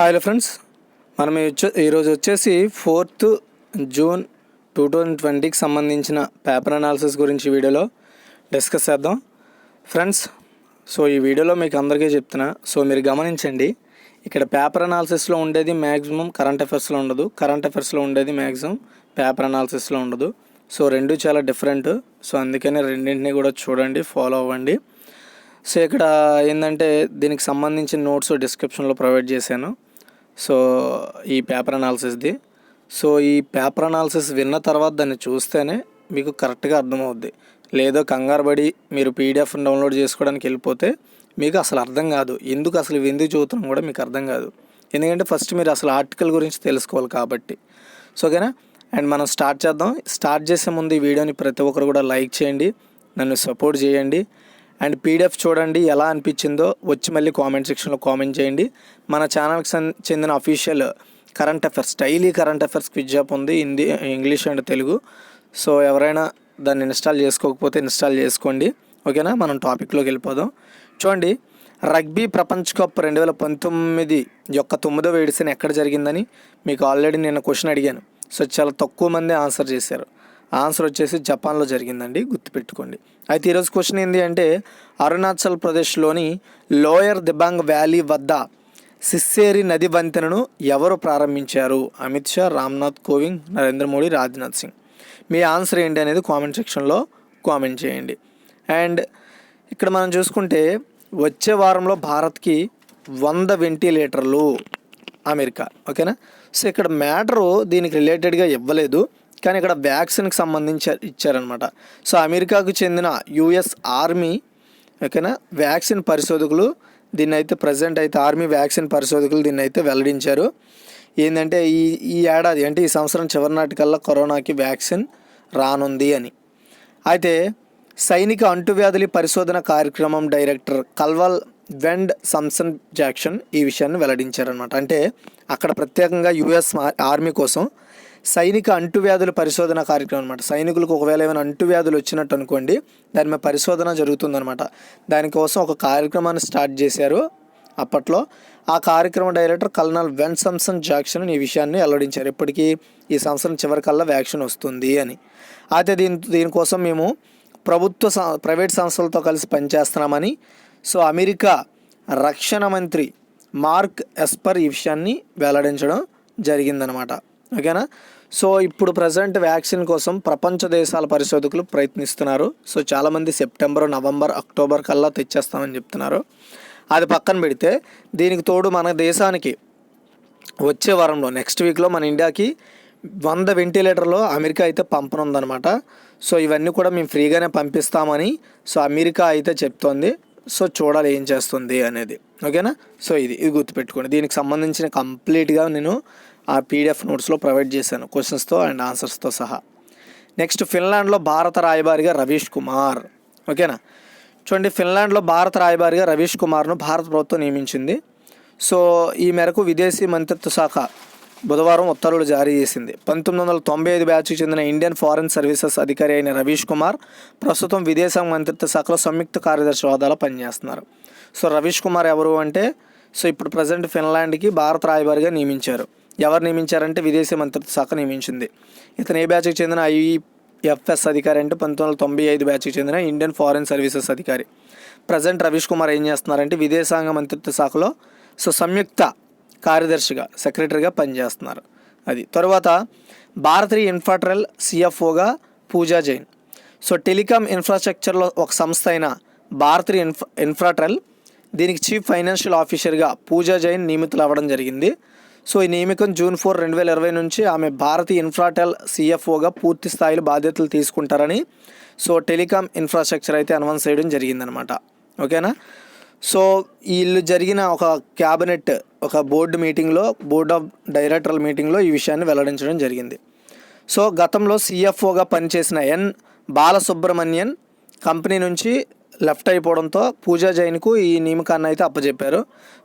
Hi hello friends, మనం ఈరోజు వచ్చేసి 4th జూన్ 2020కి సంబంధించిన పేపర్ అనాలిసిస్ గురించి వీడియోలో డిస్కస్ చేద్దాం ఫ్రెండ్స్. సో ఈ వీడియోలో మీకు అందరికీ చెప్తున్నా, సో మీరు గమనించండి. ఇక్కడ పేపర్ అనాలిసిస్లో ఉండేది మ్యాక్సిమం కరెంట్ అఫైర్స్లో ఉండదు, కరెంట్ అఫైర్స్లో ఉండేది మ్యాక్సిమం పేపర్ అనాలిసిస్లో ఉండదు. సో రెండు చాలా డిఫరెంట్. సో అందుకని రెండింటిని కూడా చూడండి, ఫాలో అవ్వండి. సో ఇక్కడ ఏంటంటే దీనికి సంబంధించిన నోట్స్ డిస్క్రిప్షన్లో ప్రొవైడ్ చేశాను. సో ఈ పేపర్ అనాలిసిస్ది. సో ఈ పేపర్ అనాలిసిస్ విన్న తర్వాత దాన్ని చూస్తేనే మీకు కరెక్ట్గా అర్థమవుద్ది. లేదో కంగారు పడి మీరు పీడిఎఫ్ డౌన్లోడ్ చేసుకోవడానికి వెళ్ళిపోతే మీకు అసలు అర్థం కాదు. అసలు ఇవి ఎందుకు చదువుతున్నాం కూడా మీకు అర్థం కాదు. ఎందుకంటే ఫస్ట్ మీరు అసలు ఆర్టికల్ గురించి తెలుసుకోవాలి కాబట్టి. సో ఓకేనా. అండ్ మనం స్టార్ట్ చేద్దాం. స్టార్ట్ చేసే ముందు ఈ వీడియోని ప్రతి ఒక్కరు కూడా లైక్ చేయండి, నన్ను సపోర్ట్ చేయండి. అండ్ పీడిఎఫ్ చూడండి, ఎలా అనిపించిందో వచ్చి మళ్ళీ కామెంట్ సెక్షన్లో కామెంట్ చేయండి. మన ఛానల్కి చెందిన official current affairs, daily current affairs quiz app ఉంది, ఇంగ్లీష్ అండ్ తెలుగు. సో ఎవరైనా దాన్ని ఇన్స్టాల్ చేసుకోకపోతే ఇన్స్టాల్ చేసుకోండి. ఓకేనా. మనం టాపిక్లోకి వెళ్ళిపోదాం. చూడండి, రగ్బీ ప్రపంచ కప్ 2019 యొక్క 9వ ఎడిషన్ ఎక్కడ జరిగిందని మీకు ఆల్రెడీ నేను క్వశ్చన్ అడిగాను. సో చాలా తక్కువ మంది ఆన్సర్ చేశారు. ఆన్సర్ వచ్చేసి జపాన్లో జరిగిందండి, గుర్తుపెట్టుకోండి. అయితే ఈరోజు క్వశ్చన్ ఏంటి అంటే, అరుణాచల్ ప్రదేశ్లోని లోయర్ దిబాంగ్ వ్యాలీ వద్ద సిస్సేరి నది వంతెనను ఎవరు ప్రారంభించారు? అమిత్ షా, రామ్నాథ్ కోవింద్, నరేంద్ర మోడీ, రాజ్నాథ్ సింగ్. మీ ఆన్సర్ ఏంటి అనేది కామెంట్ సెక్షన్లో కామెంట్ చేయండి. అండ్ ఇక్కడ మనం చూసుకుంటే వచ్చే వారంలో భారత్కి 100 వెంటిలేటర్లు అమెరికా. ఓకేనా. సో ఇక్కడ మ్యాటరు దీనికి రిలేటెడ్గా ఇవ్వలేదు, కానీ ఇక్కడ వ్యాక్సిన్కి సంబంధించి ఇచ్చారనమాట. సో అమెరికాకు చెందిన యుఎస్ ఆర్మీ ఓకేనా వ్యాక్సిన్ పరిశోధకులు దీన్ని అయితే ప్రజెంట్ అయితే ఆర్మీ వ్యాక్సిన్ పరిశోధకులు దీన్ని అయితే వెల్లడించారు. ఏంటంటే ఈ ఏడాది అంటే ఈ సంవత్సరం చివరి నాటికల్లా కరోనాకి వ్యాక్సిన్ రానుంది అని. అయితే సైనిక అంటువ్యాధుల పరిశోధన కార్యక్రమం డైరెక్టర్ కల్వల్ వెండ్ సంసన్ జాక్సన్ ఈ విషయాన్ని వెల్లడించారనమాట. అంటే అక్కడ ప్రత్యేకంగా యుఎస్ ఆర్మీ కోసం సైనిక అంటువ్యాధుల పరిశోధన కార్యక్రమం అనమాట. సైనికులకు ఒకవేళ ఏమైనా అంటువ్యాధులు వచ్చినట్టు అనుకోండి, దాని మీద పరిశోధన జరుగుతుందనమాట. దానికోసం ఒక కార్యక్రమాన్ని స్టార్ట్ చేశారు అప్పట్లో. ఆ కార్యక్రమ director colonel when Samson Jackson ఈ విషయాన్ని వెల్లడించారు. ఇప్పటికీ ఈ సంవత్సరం చివరికల్లా వ్యాక్సిన్ వస్తుంది అని. అయితే దీనికోసం మేము ప్రైవేట్ సంస్థలతో కలిసి పనిచేస్తున్నామని సో అమెరికా రక్షణ మంత్రి మార్క్ ఎస్పర్ ఈ విషయాన్ని వెల్లడించడం జరిగిందనమాట. ఓకేనా. సో ఇప్పుడు ప్రజెంట్ వ్యాక్సిన్ కోసం ప్రపంచ దేశాల పరిశోధకులు ప్రయత్నిస్తున్నారు. సో చాలామంది సెప్టెంబర్, నవంబర్, అక్టోబర్ కల్లా తెచ్చేస్తామని చెప్తున్నారు. అది పక్కన పెడితే దీనికి తోడు మన దేశానికి వచ్చే వారంలో నెక్స్ట్ వీక్లో మన ఇండియాకి 100 వెంటిలేటర్లు అమెరికా అయితే పంపనుందనమాట. సో ఇవన్నీ కూడా మేము ఫ్రీగానే పంపిస్తామని సో అమెరికా అయితే చెప్తోంది. సో చూడాలి ఏం చేస్తుంది అనేది. ఓకేనా. సో ఇది గుర్తుపెట్టుకోండి. దీనికి సంబంధించిన కంప్లీట్గా నేను ఆ పీడిఎఫ్ నోట్స్లో ప్రొవైడ్ చేశాను, క్వశ్చన్స్తో అండ్ ఆన్సర్స్తో సహా. నెక్స్ట్, ఫిన్లాండ్లో భారత రాయబారిగా రవీష్ కుమార్. ఓకేనా. చూడండి, ఫిన్లాండ్లో భారత రాయబారిగా రవీష్ కుమార్ను భారత ప్రభుత్వం నియమించింది. సో ఈ మేరకు విదేశీ మంత్రిత్వ శాఖ బుధవారం ఉత్తర్వులు జారీ చేసింది. 1995 బ్యాచ్కి చెందిన ఇండియన్ ఫారెన్ సర్వీసెస్ అధికారి అయిన రవీష్ కుమార్ ప్రస్తుతం విదేశాంగ మంత్రిత్వ శాఖలో సంయుక్త కార్యదర్శి హోదాలో పనిచేస్తున్నారు. సో రవీష్ కుమార్ ఎవరు అంటే, సో ఇప్పుడు ప్రజెంట్ ఫిన్లాండ్కి భారత రాయబారిగా నియమించారు. ఎవరు నియమించారంటే విదేశీ మంత్రిత్వ శాఖ నియమించింది. ఇతను ఏ బ్యాచ్కి చెందిన ఐఎఫ్ఎస్ అధికారి అంటే 1995 బ్యాచ్కి చెందిన ఇండియన్ ఫారెన్ సర్వీసెస్ అధికారి. ప్రజెంట్ రవీష్ కుమార్ ఏం చేస్తున్నారంటే విదేశాంగ మంత్రిత్వ శాఖలో సో సంయుక్త కార్యదర్శిగా, సెక్రటరీగా పనిచేస్తున్నారు. అది తర్వాత భారతీయ ఇన్ఫ్రాటెల్ సిఎఫ్ఓగా పూజా జైన్. సో టెలికాం ఇన్ఫ్రాస్ట్రక్చర్లో ఒక సంస్థ అయిన భారతీయ ఇన్ఫ్రాటెల్ దీనికి చీఫ్ ఫైనాన్షియల్ ఆఫీసర్గా పూజా జైన్ నియమితులు అవ్వడం జరిగింది. సో ఈ నియామకం జూన్ 4, 2020 నుంచి ఆమె భారతీయ ఇన్ఫ్రాటెల్ సిఎఫ్ఓగా పూర్తి స్థాయిలో బాధ్యతలు తీసుకుంటారని సో టెలికాం ఇన్ఫ్రాస్ట్రక్చర్ అయితే అనౌన్స్ చేయడం జరిగిందనమాట. ఓకేనా. సో వీళ్ళు జరిగిన ఒక క్యాబినెట్ ఒక బోర్డు ఆఫ్ డైరెక్టర్ల మీటింగ్లో ఈ విషయాన్ని వెల్లడించడం జరిగింది. సో గతంలో సిఎఫ్ఓగా పనిచేసిన ఎన్ బాలసుబ్రమణ్యన్ కంపెనీ నుంచి లెఫ్ట్ అయిపోవడంతో పూజా జైన్కు ఈ నియామకాన్ని అయితే అప్పచెప్పారు.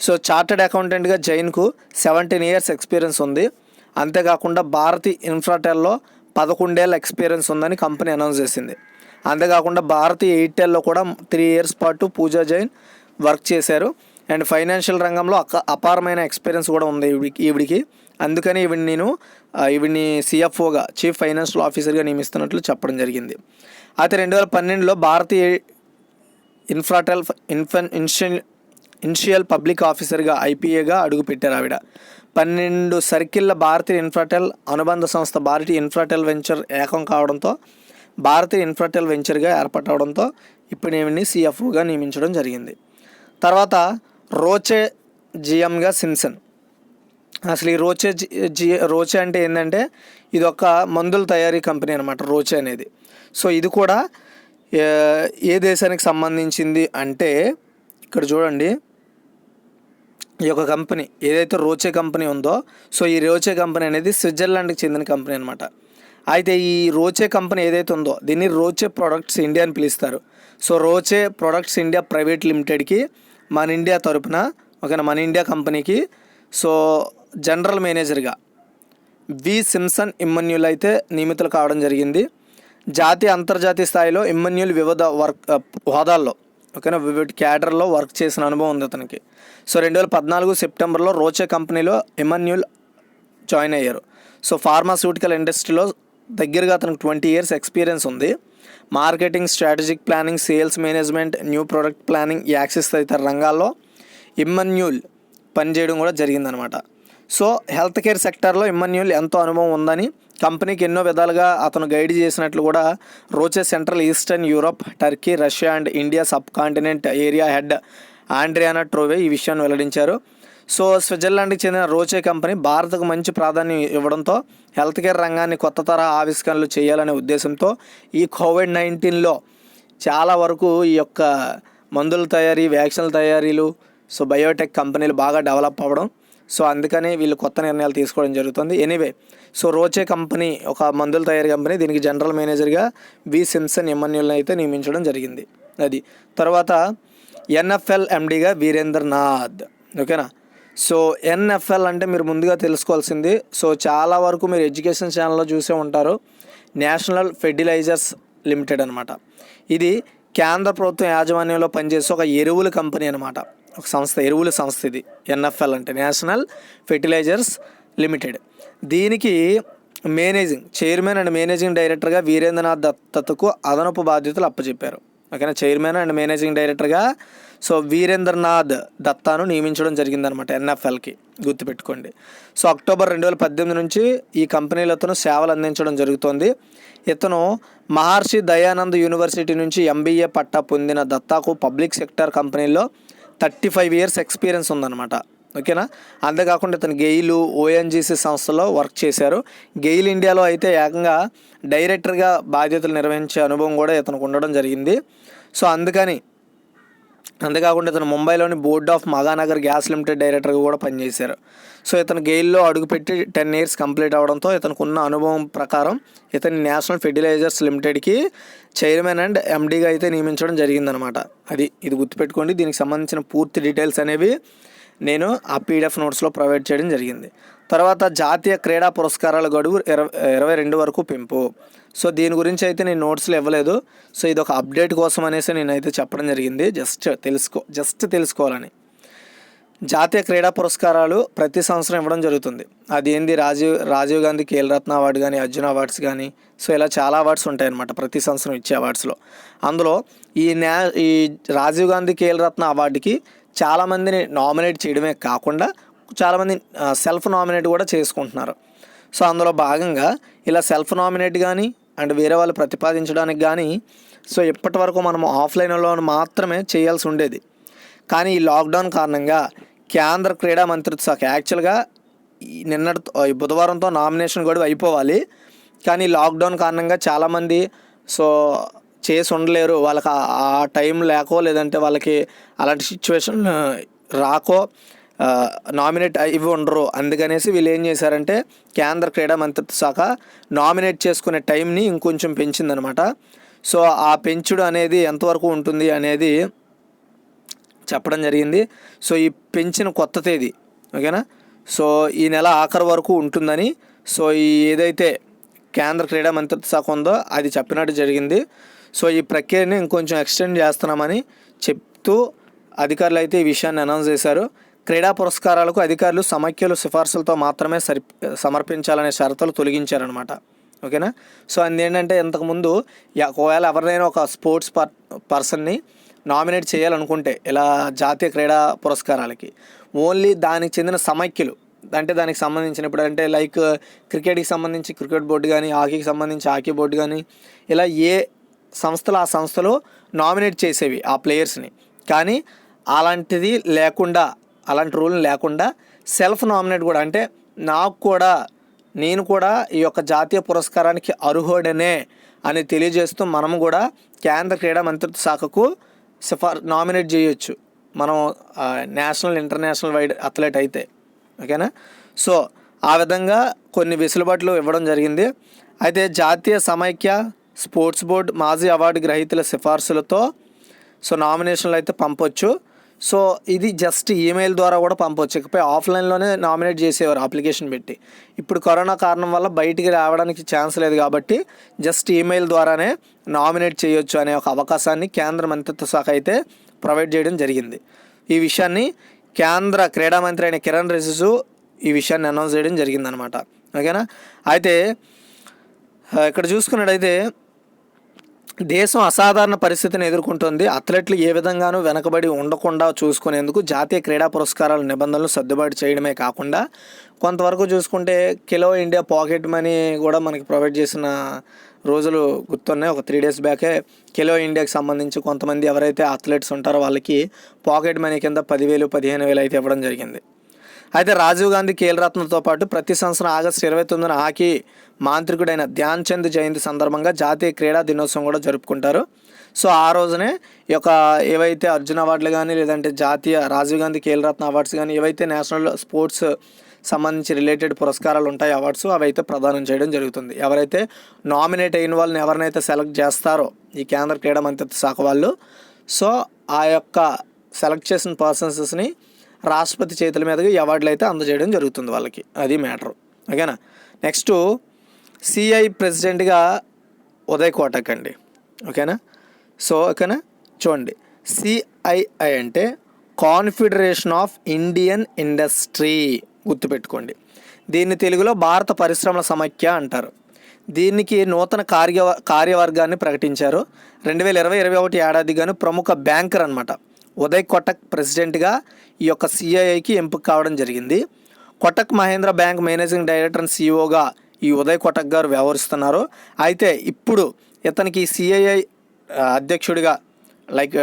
సో చార్టెడ్ అకౌంటెంట్గా జైన్కు 17 years ఎక్స్పీరియన్స్ ఉంది. అంతేకాకుండా భారతీయ ఇన్ఫ్రాటెల్లో 11 ఏళ్ళ ఎక్స్పీరియన్స్ ఉందని కంపెనీ అనౌన్స్ చేసింది. అంతేకాకుండా భారతీయ ఎయిర్టెల్లో కూడా 3 years పాటు పూజా జైన్ వర్క్ చేశారు. అండ్ ఫైనాన్షియల్ రంగంలో అపారమైన ఎక్స్పీరియన్స్ కూడా ఉంది ఈవిడికి. అందుకని ఈవిడిని సిఎఫ్ఓగా, చీఫ్ ఫైనాన్షియల్ ఆఫీసర్గా నియమిస్తున్నట్లు చెప్పడం జరిగింది. అయితే 2012లో భారతీయ ఇన్షియల్ పబ్లిక్ ఆఫీసర్గా, ఐపీఏగా అడుగుపెట్టారు ఆవిడ. 12 సర్కిళ్ళ భారతీయ ఇన్ఫ్రాటెల్ అనుబంధ సంస్థ భారతీయ ఇన్ఫ్రాటెల్ వెంచర్ ఏకం కావడంతో భారతీయ ఇన్ఫ్రాటెల్ వెంచర్గా ఏర్పడడంతో ఇప్పుడు ఈవిడ్ని సిఎఫ్ఓగా నియమించడం జరిగింది. తర్వాత రోచే జిఎంగా సింప్సన్. అసలు ఈ రోచే అంటే ఏంటంటే ఇది ఒక మందుల తయారీ కంపెనీ అనమాట, రోచే అనేది. సో ఇది కూడా ఏ దేశానికి సంబంధించింది అంటే ఇక్కడ చూడండి, ఈ యొక్క కంపెనీ ఏదైతే రోచే కంపెనీ ఉందో, సో ఈ రోచే కంపెనీ అనేది స్విట్జర్లాండ్కి చెందిన కంపెనీ అనమాట. అయితే ఈ రోచే కంపెనీ ఏదైతే ఉందో దీన్ని రోచే ప్రొడక్ట్స్ ఇండియా అని పిలుస్తారు. So Roche products India private లిమిటెడ్కి మన ఇండియా తరపున మన ఇండియా కంపెనీకి సో జనరల్ మేనేజర్గా వి సింప్సన్ ఇమ్మన్యుల్ అయితే నియమితులు కావడం జరిగింది. జాతీయ అంతర్జాతీయ స్థాయిలో ఇమ్మన్యుల్ వివిధ హోదాల్లో వివిధ క్యాడర్లో వర్క్ చేసిన అనుభవం ఉంది అతనికి. సో 2014 సెప్టెంబర్లో రోచే కంపెనీలో ఇమ్మన్యుల్ జాయిన్ అయ్యారు. సో ఫార్మాస్యూటికల్ ఇండస్ట్రీలో దగ్గరగా అతనికి 20 years ఎక్స్పీరియన్స్ ఉంది. Marketing, strategic planning, sales management, new product planning, access తదితర రంగాల్లో ఇమ్మన్యుల్ పనిచేయడం కూడా జరిగిందనమాట. సో హెల్త్ కేర్ సెక్టార్లో ఇమ్మన్యుల్ ఎంతో అనుభవం ఉందని, కంపెనీకి ఎన్నో విధాలుగా అతను గైడ్ చేసినట్లు కూడా Roche central eastern Europe, Turkey, Russia and India subcontinent area head Andriana Trove ఈ విషయాన్ని వెల్లడించారు. సో స్విట్జర్లాండ్కి చెందిన రోచే కంపెనీ భారత్కు మంచి ప్రాధాన్యం ఇవ్వడంతో హెల్త్ కేర్ రంగాన్ని కొత్త తరహా ఆవిష్కరణలు చేయాలనే ఉద్దేశంతో ఈ కోవిడ్-19లో చాలా వరకు ఈ యొక్క మందుల తయారీ, వ్యాక్సిన్ల తయారీలు, సో బయోటెక్ కంపెనీలు బాగా డెవలప్ అవ్వడం, సో అందుకని వీళ్ళు కొత్త నిర్ణయాలు తీసుకోవడం జరుగుతుంది. ఎనీవే, సో రోచే కంపెనీ ఒక మందుల తయారీ కంపెనీ, దీనికి జనరల్ మేనేజర్గా వి సింప్సన్ ఇమ్మన్యుల్ని అయితే నియమించడం జరిగింది. అది తర్వాత ఎన్ఎఫ్ఎల్ ఎండీగా వీరేంద్రనాథ్. ఓకేనా. సో ఎన్ఎఫ్ఎల్ అంటే మీరు ముందుగా తెలుసుకోవాల్సింది, సో చాలా వరకు మీరు ఎడ్యుకేషన్ ఛానల్లో చూసే ఉంటారు, నేషనల్ ఫెర్టిలైజర్స్ లిమిటెడ్ అనమాట. ఇది కేంద్ర ప్రభుత్వం యాజమాన్యంలో పనిచేసే ఒక ఎరువుల కంపెనీ అనమాట, ఒక సంస్థ, ఎరువుల సంస్థ. ఇది ఎన్ఎఫ్ఎల్ అంటే నేషనల్ ఫెర్టిలైజర్స్ లిమిటెడ్. దీనికి చైర్మన్ అండ్ మేనేజింగ్ డైరెక్టర్గా వీరేంద్రనాథ్ దత్తకు అదనపు బాధ్యతలు అప్పచెప్పారు. ఓకేనా. చైర్మన్ అండ్ మేనేజింగ్ డైరెక్టర్గా సో వీరేంద్రనాథ్ దత్తాను నియమించడం జరిగిందనమాట ఎన్ఎఫ్ఎల్కి, గుర్తుపెట్టుకోండి. సో అక్టోబర్ 2018 నుంచి ఈ కంపెనీలో అతను సేవలు అందించడం జరుగుతోంది. ఇతను మహర్షి దయానంద్ యూనివర్సిటీ నుంచి ఎంబీఏ పట్టా పొందిన దత్తాకు పబ్లిక్ సెక్టర్ కంపెనీల్లో 35 years ఎక్స్పీరియన్స్ ఉందన్నమాట. ఓకేనా. అంతేకాకుండా ఇతను గెయిల్, ఓఎన్జీసీ సంస్థలో వర్క్ చేశారు. గెయిల్ ఇండియాలో అయితే ఏకంగా డైరెక్టర్గా బాధ్యతలు నిర్వహించే అనుభవం కూడా ఇతనికి ఉండడం జరిగింది. సో అంతేకాకుండా ఇతను ముంబైలోని బోర్డ్ ఆఫ్ మగానగర్ గ్యాస్ లిమిటెడ్ డైరెక్టర్గా కూడా పనిచేశారు. సో ఇతను గెయిల్లో అడుగుపెట్టి 10 years కంప్లీట్ అవడంతో ఇతనికి ఉన్న అనుభవం ప్రకారం ఇతని నేషనల్ ఫెర్టిలైజర్స్ లిమిటెడ్కి చైర్మన్ అండ్ ఎండీగా అయితే నియమించడం జరిగిందనమాట. ఇది గుర్తుపెట్టుకోండి. దీనికి సంబంధించిన పూర్తి డీటెయిల్స్ అనేవి నేను ఆ పీడిఎఫ్ నోట్స్లో ప్రొవైడ్ చేయడం జరిగింది. తర్వాత జాతీయ క్రీడా పురస్కారాల గడువు 2022 వరకు పెంపు. సో దీని గురించి అయితే నేను నోట్స్లో ఇవ్వలేదు. సో ఇది ఒక అప్డేట్ కోసం అనేసి నేనైతే చెప్పడం జరిగింది, జస్ట్ తెలుసుకోవాలని. జాతీయ క్రీడా పురస్కారాలు ప్రతి సంవత్సరం ఇవ్వడం జరుగుతుంది. అది ఏంది, రాజీవ్ గాంధీ ఖేల్ రత్న అవార్డు కానీ, అర్జున్ అవార్డ్స్ కానీ, సో ఇలా చాలా అవార్డ్స్ ఉంటాయన్నమాట ప్రతి సంవత్సరం ఇచ్చే అవార్డ్స్లో. అందులో ఈ రాజీవ్ గాంధీ ఖేల్ రత్న అవార్డుకి చాలామందిని నామినేట్ చేయడమే కాకుండా చాలామంది సెల్ఫ్ నామినేట్ కూడా చేసుకుంటున్నారు. సో అందులో భాగంగా ఇలా సెల్ఫ్ నామినేట్ కానీ అండ్ వేరే వాళ్ళు ప్రతిపాదించడానికి కానీ సో ఇప్పటి వరకు మనము ఆఫ్లైన్లో మాత్రమే చేయాల్సి ఉండేది. కానీ ఈ లాక్డౌన్ కారణంగా కేంద్ర క్రీడా మంత్రిత్వ శాఖ యాక్చువల్గా బుధవారంతో నామినేషన్ గడువు అయిపోవాలి. కానీ లాక్డౌన్ కారణంగా చాలామంది సో చేసి ఉండలేరు, వాళ్ళకి ఆ టైం లేకో లేదంటే వాళ్ళకి అలాంటి సిచ్యువేషన్ రాకో నామినేట్ ఇవి ఉండరు. అందుకనేసి వీళ్ళు ఏం చేశారంటే కేంద్ర క్రీడా మంత్రిత్వ శాఖ నామినేట్ చేసుకునే టైంని ఇంకొంచెం పెంచిందనమాట. సో ఆ పెంచుడు అనేది ఎంతవరకు ఉంటుంది అనేది చెప్పడం జరిగింది. సో ఈ పెంచిన కొత్త తేదీ ఓకేనా, సో ఈ నెల ఆఖరి వరకు ఉంటుందని సో ఈ ఏదైతే కేంద్ర క్రీడా మంత్రిత్వ శాఖ ఉందో అది చెప్పినట్టు జరిగింది. సో ఈ ప్రక్రియని ఇంకొంచెం ఎక్స్టెండ్ చేస్తున్నామని చెప్తూ అధికారులు అయితే ఈ విషయాన్ని అనౌన్స్ చేశారు. క్రీడా పురస్కారాలకు అధికారులు సమైక్యలు సిఫార్సులతో మాత్రమే సమర్పించాలనే షరతులు తొలగించారనమాట. ఓకేనా. సో ఏంటంటే ఇంతకుముందు ఒకవేళ ఎవరినైనా ఒక స్పోర్ట్స్ పర్సన్ని నామినేట్ చేయాలనుకుంటే ఇలా జాతీయ క్రీడా పురస్కారాలకి ఓన్లీ దానికి చెందిన సమైక్యలు, అంటే దానికి సంబంధించిన ఇప్పుడు అంటే లైక్ క్రికెట్కి సంబంధించి క్రికెట్ బోర్డు కానీ, హాకీకి సంబంధించి హాకీ బోర్డు కానీ, ఇలా ఏ సంస్థలు ఆ సంస్థలు నామినేట్ చేసేవి ఆ ప్లేయర్స్ని. కానీ అలాంటిది లేకుండా, అలాంటి రూల్ లేకుండా సెల్ఫ్ నామినేట్ కూడా, అంటే నేను కూడా ఈ యొక్క జాతీయ పురస్కారానికి అర్హుడనే అని తెలియజేస్తూ మనము కూడా కేంద్ర క్రీడా మంత్రిత్వ శాఖకు నామినేట్ చేయొచ్చు మనం నేషనల్ ఇంటర్నేషనల్ వైడ్ అథ్లెట్ అయితే. ఓకేనా. సో ఆ విధంగా కొన్ని వెసులుబాట్లు ఇవ్వడం జరిగింది. అయితే జాతీయ సమైక్య స్పోర్ట్స్ బోర్డు మాజీ అవార్డు గ్రహీతల సిఫార్సులతో నామినేషన్లు అయితే పంపొచ్చు. సో ఇది జస్ట్ ఈమెయిల్ ద్వారా కూడా పంపొచ్చు. ఇకపై ఆఫ్లైన్లోనే నామినేట్ చేసేవారు అప్లికేషన్ పెట్టి. ఇప్పుడు కరోనా కారణం వల్ల బయటికి రావడానికి ఛాన్స్ లేదు కాబట్టి జస్ట్ ఈమెయిల్ ద్వారానే నామినేట్ చేయొచ్చు అనే ఒక అవకాశాన్ని కేంద్ర మంత్రిత్వ శాఖ అయితే ప్రొవైడ్ చేయడం జరిగింది. ఈ విషయాన్ని కేంద్ర క్రీడా మంత్రి అయిన కిరణ్ రిజిజు ఈ విషయాన్ని అనౌన్స్ చేయడం జరిగిందనమాట. ఓకేనా. అయితే ఇక్కడ చూసుకున్నట్టయితే దేశం అసాధారణ పరిస్థితిని ఎదుర్కొంటుంది. అథ్లెట్లు ఏ విధంగానూ వెనకబడి ఉండకుండా చూసుకునేందుకు జాతీయ క్రీడా పురస్కారాల నిబంధనలు సర్దుబాటు చేయడమే కాకుండా కొంతవరకు చూసుకుంటే ఖేలో ఇండియా పాకెట్ మనీ కూడా మనకి ప్రొవైడ్ చేసిన రోజులు గుర్తున్నాయి. ఒక 3 days బ్యాకే ఖేలో ఇండియాకి సంబంధించి కొంతమంది ఎవరైతే అథ్లెట్స్ ఉంటారో వాళ్ళకి పాకెట్ మనీ కింద 10,000, 15,000 అయితే ఇవ్వడం జరిగింది. అయితే రాజీవ్ గాంధీ ఖేల్ రత్నతో పాటు ప్రతి సంవత్సరం ఆగస్టు 29న హాకీ మాంత్రికుడైన ధ్యాన్ చంద్ జయంతి సందర్భంగా జాతీయ క్రీడా దినోత్సవం కూడా జరుపుకుంటారు. సో ఆ రోజునే ఈ యొక్క ఏవైతే అర్జున్ అవార్డులు కానీ, లేదంటే జాతీయ రాజీవ్ గాంధీ ఖేల్ రత్న అవార్డ్స్ కానీ, ఏవైతే నేషనల్ స్పోర్ట్స్ సంబంధించి రిలేటెడ్ పురస్కారాలు ఉంటాయి అవార్డ్స్, అవైతే ప్రదానం చేయడం జరుగుతుంది. ఎవరైతే నామినేట్ అయిన వాళ్ళని ఎవరినైతే సెలెక్ట్ చేస్తారో ఈ కేంద్ర క్రీడా మంత్రిత్వ శాఖ వాళ్ళు, సో ఆ యొక్క సెలెక్ట్ చేసిన పర్సన్స్ని రాష్ట్రపతి చేతుల మీదుగా ఈ అవార్డులు అయితే అందజేయడం జరుగుతుంది వాళ్ళకి. అది మ్యాటరు. ఓకేనా. నెక్స్ట్ సిఐ ప్రెసిడెంట్గా ఉదయ్ కోటక్ అండి. ఓకేనా. సో ఓకేనా, చూడండి, సిఐఐ అంటే కాన్ఫెడరేషన్ ఆఫ్ ఇండియన్ ఇండస్ట్రీ, గుర్తుపెట్టుకోండి. దీన్ని తెలుగులో భారత పరిశ్రమల సమైక్య అంటారు. దీనికి నూతన కార్యవర్గాన్ని ప్రకటించారు. 2020-21 ఏడాదిగాను ప్రముఖ బ్యాంకర్ అనమాట ఉదయ్ కోటక్ ప్రెసిడెంట్గా ఈ యొక్క సిఐఐకి ఎంపిక కావడం జరిగింది. Kotak Mahindra bank managing director and సిఇఓగా ఈ ఉదయ్ కోటక్ గారు వ్యవహరిస్తున్నారు. అయితే ఇప్పుడు ఇతనికి సిఐఐ అధ్యక్షుడిగా లైక్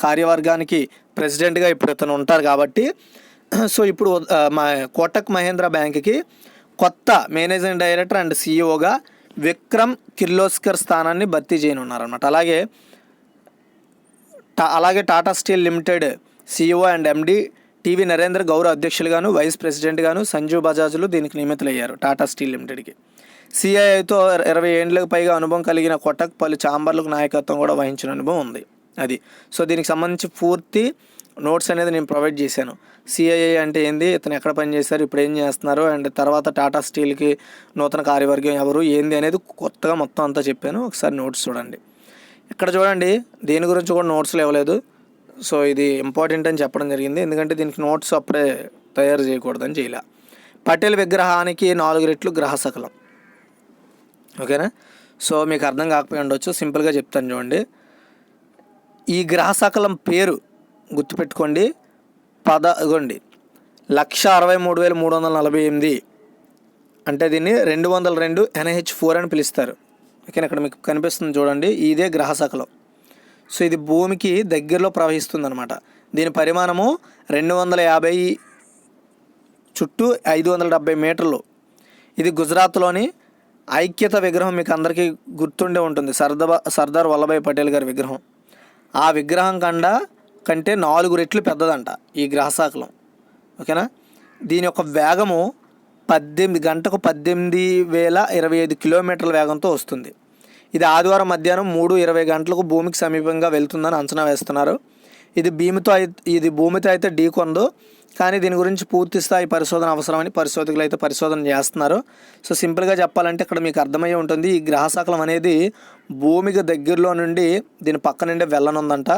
కార్యవర్గానికి ప్రెసిడెంట్గా ఇప్పుడు ఇతను ఉంటారు కాబట్టి, సో ఇప్పుడు కోటక్ మహేంద్ర బ్యాంక్కి కొత్త మేనేజింగ్ డైరెక్టర్ అండ్ సిఇఓగా విక్రమ్ కిర్లోస్కర్ స్థానాన్ని భర్తీ చేయనున్నారన్నమాట. అలాగే Tata steel limited CEO and MD TV Narendra గౌరవ అధ్యక్షులుగాను, వైస్ ప్రెసిడెంట్గాను సంజీవ్ బజాజ్లు దీనికి నియమితులయ్యారు టాటా స్టీల్ లిమిటెడ్కి. సిఐఐతో 20 ఏళ్ళకు పైగా అనుభవం కలిగిన కోటక్ పలు ఛాంబర్లకు నాయకత్వం కూడా వహించిన అనుభవం ఉంది. అది సో దీనికి సంబంధించి పూర్తి నోట్స్ అనేది నేను ప్రొవైడ్ చేశాను. సిఐఐ అంటే ఏంది, ఇతను ఎక్కడ పనిచేశారు, ఇప్పుడు ఏం చేస్తున్నారు, అండ్ తర్వాత టాటా స్టీల్కి నూతన కార్యవర్గం ఎవరు, ఏంది అనేది కొత్తగా మొత్తం అంతా చెప్పాను. ఒకసారి నోట్స్ చూడండి. ఇక్కడ చూడండి, దీని గురించి కూడా నోట్స్లు ఇవ్వలేదు. సో ఇది ఇంపార్టెంట్ అని చెప్పడం జరిగింది, ఎందుకంటే దీనికి నోట్స్ అప్పుడే తయారు చేయకూడదని చేయలే. పటేల్ విగ్రహానికి 4 రెట్లు గ్రహ శకలం. ఓకేనా. సో మీకు అర్థం కాకపోయి ఉండొచ్చు, సింపుల్గా చెప్తాను చూడండి. ఈ గ్రహ శకలం పేరు గుర్తుపెట్టుకోండి. 1,63,348 అంటే దీన్ని 202 NH4 అని పిలుస్తారు. ఓకేనా. ఇక్కడ మీకు కనిపిస్తుంది చూడండి, ఇదే గ్రహ శకలం. సో ఇది భూమికి దగ్గరలో ప్రవహిస్తుంది అనమాట. దీని పరిమాణము 250 చుట్టూ 570 మీటర్లు. ఇది గుజరాత్లోని ఐక్యత విగ్రహం మీకు అందరికీ గుర్తుండే ఉంటుంది, సర్దార్ వల్లభాయ్ పటేల్ గారి విగ్రహం. ఆ విగ్రహం కంటే 4 రెట్లు పెద్దదంట ఈ గ్రహశాకలం. ఓకేనా. దీని యొక్క వేగము గంటకు 18,025 కిలోమీటర్ల వేగంతో వస్తుంది. ఇది ఆదివారం మధ్యాహ్నం 3:20 గంటలకు భూమికి సమీపంగా వెళ్తుందని అంచనా వేస్తున్నారు. ఇది భూమితో అయితే ఢీకొందు, కానీ దీని గురించి పూర్తి స్థాయి పరిశోధన అవసరమని పరిశోధకులు అయితే పరిశోధన చేస్తున్నారు. సో సింపుల్గా చెప్పాలంటే ఇక్కడ మీకు అర్థమయ్యే ఉంటుంది, ఈ గ్రహశాకలం అనేది భూమికి దగ్గరలో నుండి దీని పక్క నుండి వెళ్ళనుందంట.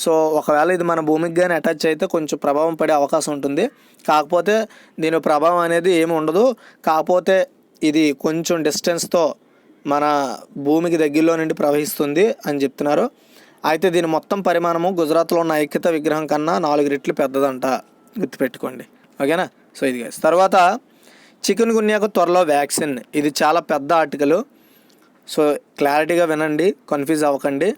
సో ఒకవేళ ఇది మన భూమికి కానీ అటాచ్ అయితే కొంచెం ప్రభావం పడే అవకాశం ఉంటుంది. కాకపోతే దీని ప్రభావం అనేది ఏమి ఉండదు. కాకపోతే ఇది కొంచెం డిస్టెన్స్తో మన భూమికి దగ్గరలో నుండి ప్రవహిస్తుంది అని చెప్తున్నారు. అయితే దీని మొత్తం పరిమాణము గుజరాత్లో ఉన్న ఐక్యత విగ్రహం కన్నా 4 రెట్లు పెద్దదంట, గుర్తుపెట్టుకోండి. ఓకేనా. సో ఇది గైస్. తర్వాత చికెన్ గున్యాకు త్వరలో వ్యాక్సిన్. ఇది చాలా పెద్ద ఆర్టికల్. సో క్లారిటీగా వినండి, కన్ఫ్యూజ్ అవ్వకండి.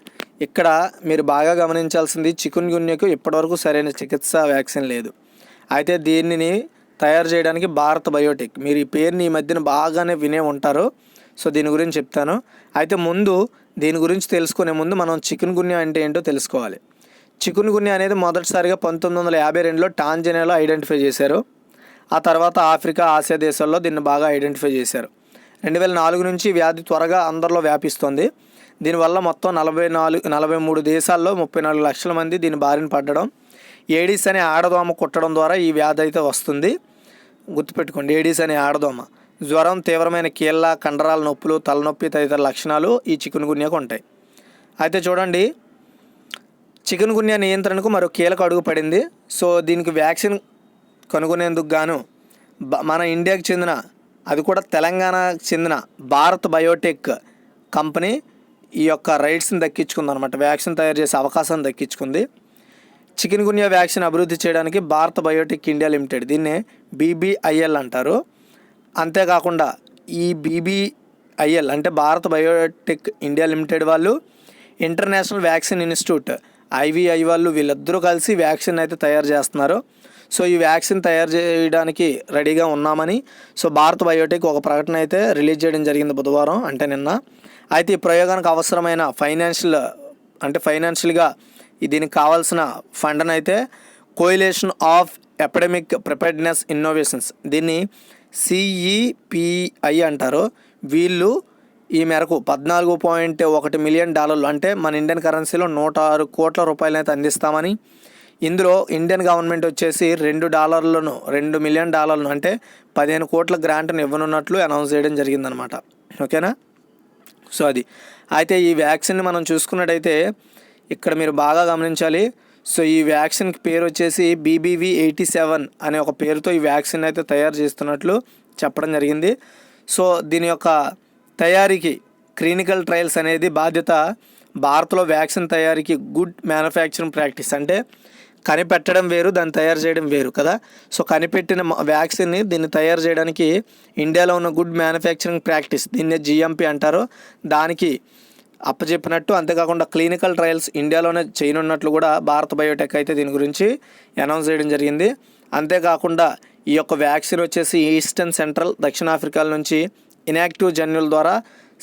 ఇక్కడ మీరు బాగా గమనించాల్సింది, చికెన్ గున్యాకు ఇప్పటివరకు సరైన చికిత్స వ్యాక్సిన్ లేదు. అయితే దీనిని తయారు చేయడానికి భారత్ బయోటెక్, మీరు ఈ పేరుని ఈ మధ్యన బాగానే వినే ఉంటారు. సో దీని గురించి చెప్తాను. అయితే ముందు దీని గురించి తెలుసుకునే ముందు మనం చికెన్ గున్యా అంటే ఏంటో తెలుసుకోవాలి. చికెన్ గున్యా అనేది మొదటిసారిగా 1952లో టాంజానియాలో ఐడెంటిఫై చేశారు. ఆ తర్వాత ఆఫ్రికా, ఆసియా దేశాల్లో దీన్ని బాగా ఐడెంటిఫై చేశారు. 2004 నుంచి వ్యాధి త్వరగా అందరిలో వ్యాపిస్తుంది. దీనివల్ల మొత్తం 43 దేశాల్లో 34 లక్షల మంది దీని బారిన పడడం. ఏడీస్ అనే ఆడదోమ కుట్టడం ద్వారా ఈ వ్యాధి అయితే వస్తుంది, గుర్తుపెట్టుకోండి. ఏడీస్ అనే ఆడదోమ. జ్వరం, తీవ్రమైన కీళ్ళ కండరాల నొప్పులు, తలనొప్పి తదితర లక్షణాలు ఈ చికెన్ గున్యాకు ఉంటాయి. అయితే చూడండి, చికెన్ గున్యా నియంత్రణకు మరో కీలక అడుగు పడింది. సో దీనికి వ్యాక్సిన్ కనుగొనేందుకు గాను మన ఇండియాకి చెందిన, అది కూడా తెలంగాణకు చెందిన భారత్ బయోటెక్ కంపెనీ ఈ యొక్క రైట్స్ని దక్కించుకుంది అనమాట. వ్యాక్సిన్ తయారు చేసే అవకాశాన్ని దక్కించుకుంది. చికెన్ గున్యా వ్యాక్సిన్ అభివృద్ధి చేయడానికి భారత్ బయోటెక్ ఇండియా లిమిటెడ్, దీన్నే BBIL అంటారు. అంతేకాకుండా ఈ BBIL అంటే భారత్ బయోటెక్ ఇండియా లిమిటెడ్ వాళ్ళు, ఇంటర్నేషనల్ వ్యాక్సిన్ ఇన్స్టిట్యూట్ IVI వాళ్ళు, వీళ్ళిద్దరూ కలిసి వ్యాక్సిన్ అయితే తయారు చేస్తున్నారు. సో ఈ వ్యాక్సిన్ తయారు చేయడానికి రెడీగా ఉన్నామని సో భారత్ బయోటెక్ ఒక ప్రకటన అయితే రిలీజ్ చేయడం జరిగింది బుధవారం, అంటే నిన్న. అయితే ఈ ప్రయోగానికి అవసరమైన ఫైనాన్షియల్గా దీనికి కావాల్సిన ఫండ్ని అయితే coalition of epidemic preparedness innovations, దీన్ని CEPI అంటారు. వీళ్ళు ఈ మేరకు $14.1 మిలియన్, అంటే మన ఇండియన్ కరెన్సీలో 106 కోట్ల రూపాయలు అయితే అందిస్తామని, ఇందులో ఇండియన్ గవర్నమెంట్ వచ్చేసి $2 మిలియన్ అంటే 15 కోట్ల గ్రాంట్ని ఇవ్వనున్నట్లు అనౌన్స్ చేయడం జరిగిందనమాట. ఓకేనా. సో అది. అయితే ఈ వ్యాక్సిన్ని మనం చూసుకున్నట్టయితే ఇక్కడ మీరు బాగా గమనించాలి. సో ఈ వ్యాక్సిన్కి పేరు వచ్చేసి BBV87 అనే ఒక పేరుతో ఈ వ్యాక్సిన్ అయితే తయారు చేస్తున్నట్లు చెప్పడం జరిగింది. సో దీని యొక్క తయారీకి క్లినికల్ ట్రయల్స్ అనేది బాధ్యత భారత్లో వ్యాక్సిన్ తయారీకి గుడ్ మ్యానుఫ్యాక్చరింగ్ ప్రాక్టీస్, అంటే కనిపెట్టడం వేరు, దాన్ని తయారు చేయడం వేరు కదా. సో కనిపెట్టిన వ్యాక్సిన్ని దీన్ని తయారు చేయడానికి ఇండియాలో ఉన్న గుడ్ మ్యానుఫ్యాక్చరింగ్ ప్రాక్టీస్, దీన్నే GMP అంటారు, దానికి అప్పచెప్పినట్టు. అంతేకాకుండా క్లినికల్ ట్రయల్స్ ఇండియాలోనే చేయనున్నట్లు కూడా భారత్ బయోటెక్ అయితే దీని గురించి అనౌన్స్ చేయడం జరిగింది. అంతేకాకుండా ఈ యొక్క వ్యాక్సిన్ వచ్చేసి ఈస్టర్న్ సెంట్రల్ దక్షిణాఫ్రికా నుంచి ఇన్యాక్టివ్ జన్యుల ద్వారా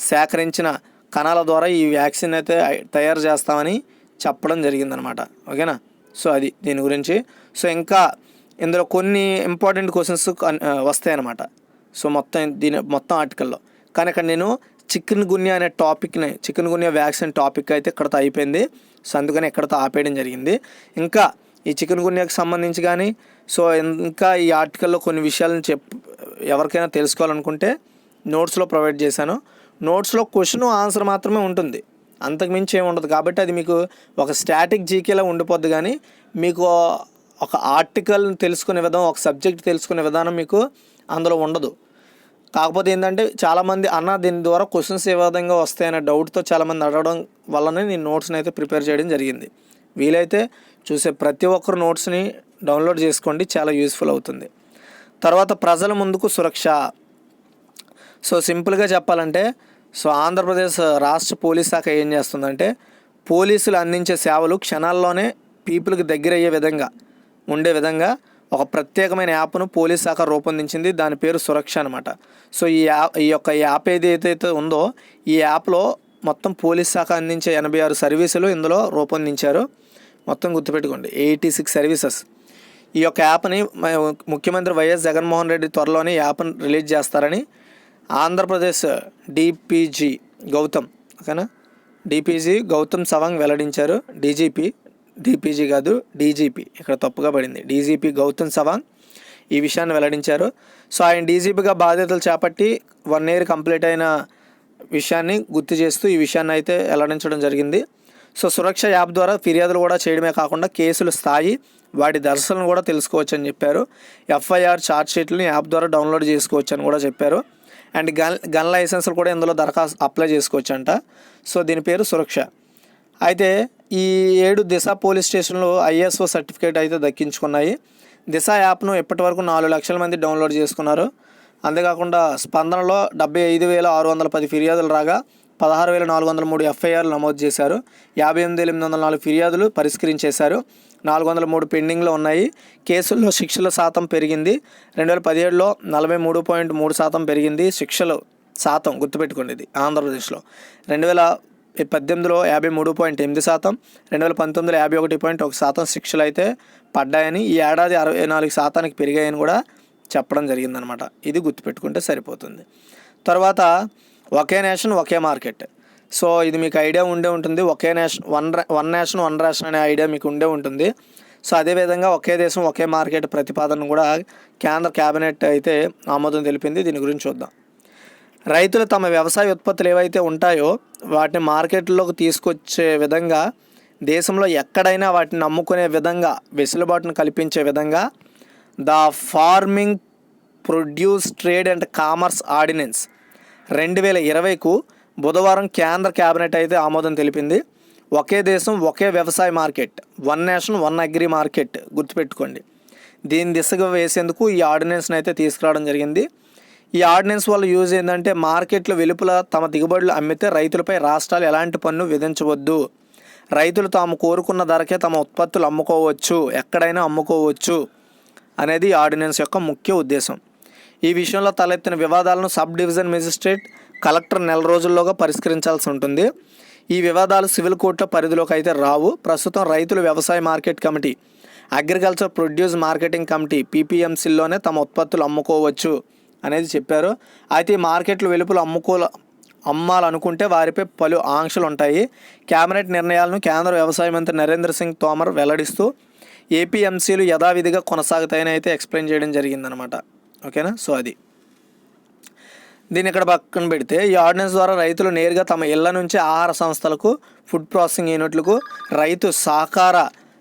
సేకరించిన కణాల ద్వారా ఈ వ్యాక్సిన్ అయితే తయారు చేస్తామని చెప్పడం జరిగిందనమాట. ఓకేనా. సో అది దీని గురించి. సో ఇంకా ఇందులో కొన్ని ఇంపార్టెంట్ క్వశ్చన్స్ వస్తాయన్నమాట. సో మొత్తం ఆర్టికల్లో. కానీ ఇక్కడ నేను చికెన్ గున్యా అనే టాపిక్ని, చికెన్ గున్యా వ్యాక్సిన్ టాపిక్ అయితే ఇక్కడతో అయిపోయింది. సో అందుకని ఇక్కడతో ఆపేయడం జరిగింది. ఇంకా ఈ చికెన్ గున్యాకి సంబంధించి కానీ సో ఇంకా ఈ ఆర్టికల్లో కొన్ని విషయాలను ఎవరికైనా తెలుసుకోవాలనుకుంటే నోట్స్లో ప్రొవైడ్ చేశాను. నోట్స్లో క్వశ్చన్ ఆన్సర్ మాత్రమే ఉంటుంది, అంతకుమించి ఏమి ఉండదు. కాబట్టి అది మీకు ఒక స్టాటిక్ జీకేలా ఉండిపోద్ది. కానీ మీకు ఒక ఆర్టికల్ తెలుసుకునే విధానం, ఒక సబ్జెక్ట్ తెలుసుకునే విధానం మీకు అందులో ఉండదు. కాకపోతే ఏంటంటే చాలామంది దీని ద్వారా క్వశ్చన్స్ ఏ విధంగా వస్తాయనే డౌట్తో చాలామంది అడగడం వల్లనే నేను నోట్స్ని అయితే ప్రిపేర్ చేయడం జరిగింది. వీలైతే చూసే ప్రతి ఒక్కరు నోట్స్ని డౌన్లోడ్ చేసుకోండి, చాలా యూస్ఫుల్ అవుతుంది. తర్వాత ప్రజల ముందుకు సురక్ష. సో సింపుల్గా చెప్పాలంటే సో ఆంధ్రప్రదేశ్ రాష్ట్ర పోలీస్ శాఖ ఏం చేస్తుందంటే పోలీసులు అందించే సేవలు క్షణాల్లోనే పీపుల్కి దగ్గర అయ్యే విధంగా ఉండే ఒక ప్రత్యేకమైన యాప్ను పోలీస్ శాఖ రూపొందించింది. దాని పేరు సురక్ష అనమాట. సో ఈ యొక్క యాప్ ఏదైతే ఉందో ఈ యాప్లో మొత్తం పోలీస్ శాఖ అందించే 86 సర్వీసులు ఇందులో రూపొందించారు. మొత్తం గుర్తుపెట్టుకోండి, 86 సర్వీసెస్. ఈ యొక్క యాప్ని ముఖ్యమంత్రి వైఎస్ జగన్మోహన్ రెడ్డి త్వరలోనే యాప్ని రిలీజ్ చేస్తారని ఆంధ్రప్రదేశ్ DPG గౌతమ్, ఓకేనా, DPG గౌతమ్ సవాంగ్ వెల్లడించారు. DPG కాదు DGP, ఇక్కడ తప్పుగా పడింది. DGP గౌతమ్ సవాంగ్ ఈ విషయాన్ని వెల్లడించారు. సో ఆయన DGPగా బాధ్యతలు చేపట్టి 1 year కంప్లీట్ అయిన విషయాన్ని గుర్తు చేస్తూ ఈ విషయాన్ని అయితే వెల్లడించడం జరిగింది. సో సురక్ష యాప్ ద్వారా ఫిర్యాదులు కూడా చేయడమే కాకుండా కేసుల స్థాయి, వాటి దర్శలను కూడా తెలుసుకోవచ్చు అని చెప్పారు. ఎఫ్ఐఆర్ ఛార్జ్ షీట్లని యాప్ ద్వారా డౌన్లోడ్ చేసుకోవచ్చు అని కూడా చెప్పారు. అండ్ గన్ లైసెన్సులు కూడా ఇందులో దరఖాస్తు అప్లై చేసుకోవచ్చు అంట. సో దీని పేరు సురక్ష. అయితే ఈ 7 దిశ పోలీస్ స్టేషన్లు ISO సర్టిఫికేట్ అయితే దక్కించుకున్నాయి. దిశ యాప్ను ఇప్పటి వరకు 4 లక్షల మంది డౌన్లోడ్ చేసుకున్నారు. అంతేకాకుండా స్పందనలో 75,610 ఫిర్యాదులు రాగా 16,403 ఎఫ్ఐఆర్లు నమోదు చేశారు. 58,804 ఫిర్యాదులు పరిష్కరించేశారు. 403 పెండింగ్లో ఉన్నాయి. కేసుల్లో శిక్షల శాతం పెరిగింది. 2017లో 43.3% పెరిగింది శిక్షలు శాతం. గుర్తుపెట్టుకోండి, ఇది ఆంధ్రప్రదేశ్లో. 2018లో 53.8%, 2019లో 51.1% శిక్షలు అయితే పడ్డాయని, ఈ ఏడాది 64% పెరిగాయని కూడా చెప్పడం జరిగిందనమాట. ఇది గుర్తుపెట్టుకుంటే సరిపోతుంది. తర్వాత ఒకే నేషన్ ఒకే మార్కెట్. సో ఇది మీకు ఐడియా ఉండే ఉంటుంది. ఒకే nation one nation one ration అనే ఐడియా మీకు ఉండే ఉంటుంది. సో అదేవిధంగా ఒకే దేశం ఒకే మార్కెట్ ప్రతిపాదన కూడా కేంద్ర కేబినెట్ అయితే ఆమోదం తెలిపింది. దీని గురించి చూద్దాం. రైతులు తమ వ్యవసాయ ఉత్పత్తులు ఏవైతే ఉంటాయో వాటిని మార్కెట్లోకి తీసుకొచ్చే విధంగా, దేశంలో ఎక్కడైనా వాటిని అమ్ముకునే విధంగా వెసులుబాటును కల్పించే విధంగా the farming produce trade and commerce ordinance 2020కు బుధవారం కేంద్ర కేబినెట్ అయితే ఆమోదం తెలిపింది. ఒకే దేశం ఒకే వ్యవసాయ market, one nation one agri market గుర్తుపెట్టుకోండి. దీని దిశగా వేసేందుకు ఈ ఆర్డినెన్స్ని అయితే తీసుకురావడం జరిగింది. ఈ ఆర్డినెన్స్ వల్ల యూజ్ ఏంటంటే, మార్కెట్లో వెలుపల తమ దిగుబడులు అమ్మితే రైతులపై రాష్ట్రాలు ఎలాంటి పన్ను విధించవద్దు. రైతులు తాము కోరుకున్న ధరకే తమ ఉత్పత్తులు అమ్ముకోవచ్చు, ఎక్కడైనా అమ్ముకోవచ్చు అనేది ఈ ఆర్డినెన్స్ యొక్క ముఖ్య ఉద్దేశం. ఈ విషయంలో తలెత్తిన వివాదాలను సబ్ డివిజన్ మెజిస్ట్రేట్, కలెక్టర్ నెల రోజుల్లోగా పరిష్కరించాల్సి ఉంటుంది. ఈ వివాదాలు సివిల్ కోర్టుల పరిధిలోకి అయితే రావు. ప్రస్తుతం రైతుల వ్యవసాయ market committee, agriculture produce marketing committee PPMCల్లోనే తమ ఉత్పత్తులు అమ్ముకోవచ్చు అనేది చెప్పారు. అయితే ఈ మార్కెట్లు వెలుపల అమ్మాలనుకుంటే వారిపై పలు ఆంక్షలు ఉంటాయి. కేబినెట్ నిర్ణయాలను కేంద్ర వ్యవసాయ మంత్రి నరేంద్ర సింగ్ తోమర్ వెల్లడిస్తూ APMCలు యథావిధిగా కొనసాగుతాయని అయితే ఎక్స్ప్లెయిన్ చేయడం జరిగిందనమాట. ఓకేనా. సో అది దీన్ని ఇక్కడ పక్కన పెడితే, ఈ ఆర్డినెన్స్ ద్వారా రైతులు నేరుగా తమ ఇళ్ల నుంచి ఆహార సంస్థలకు, ఫుడ్ ప్రాసెసింగ్ యూనిట్లకు, రైతు సహకార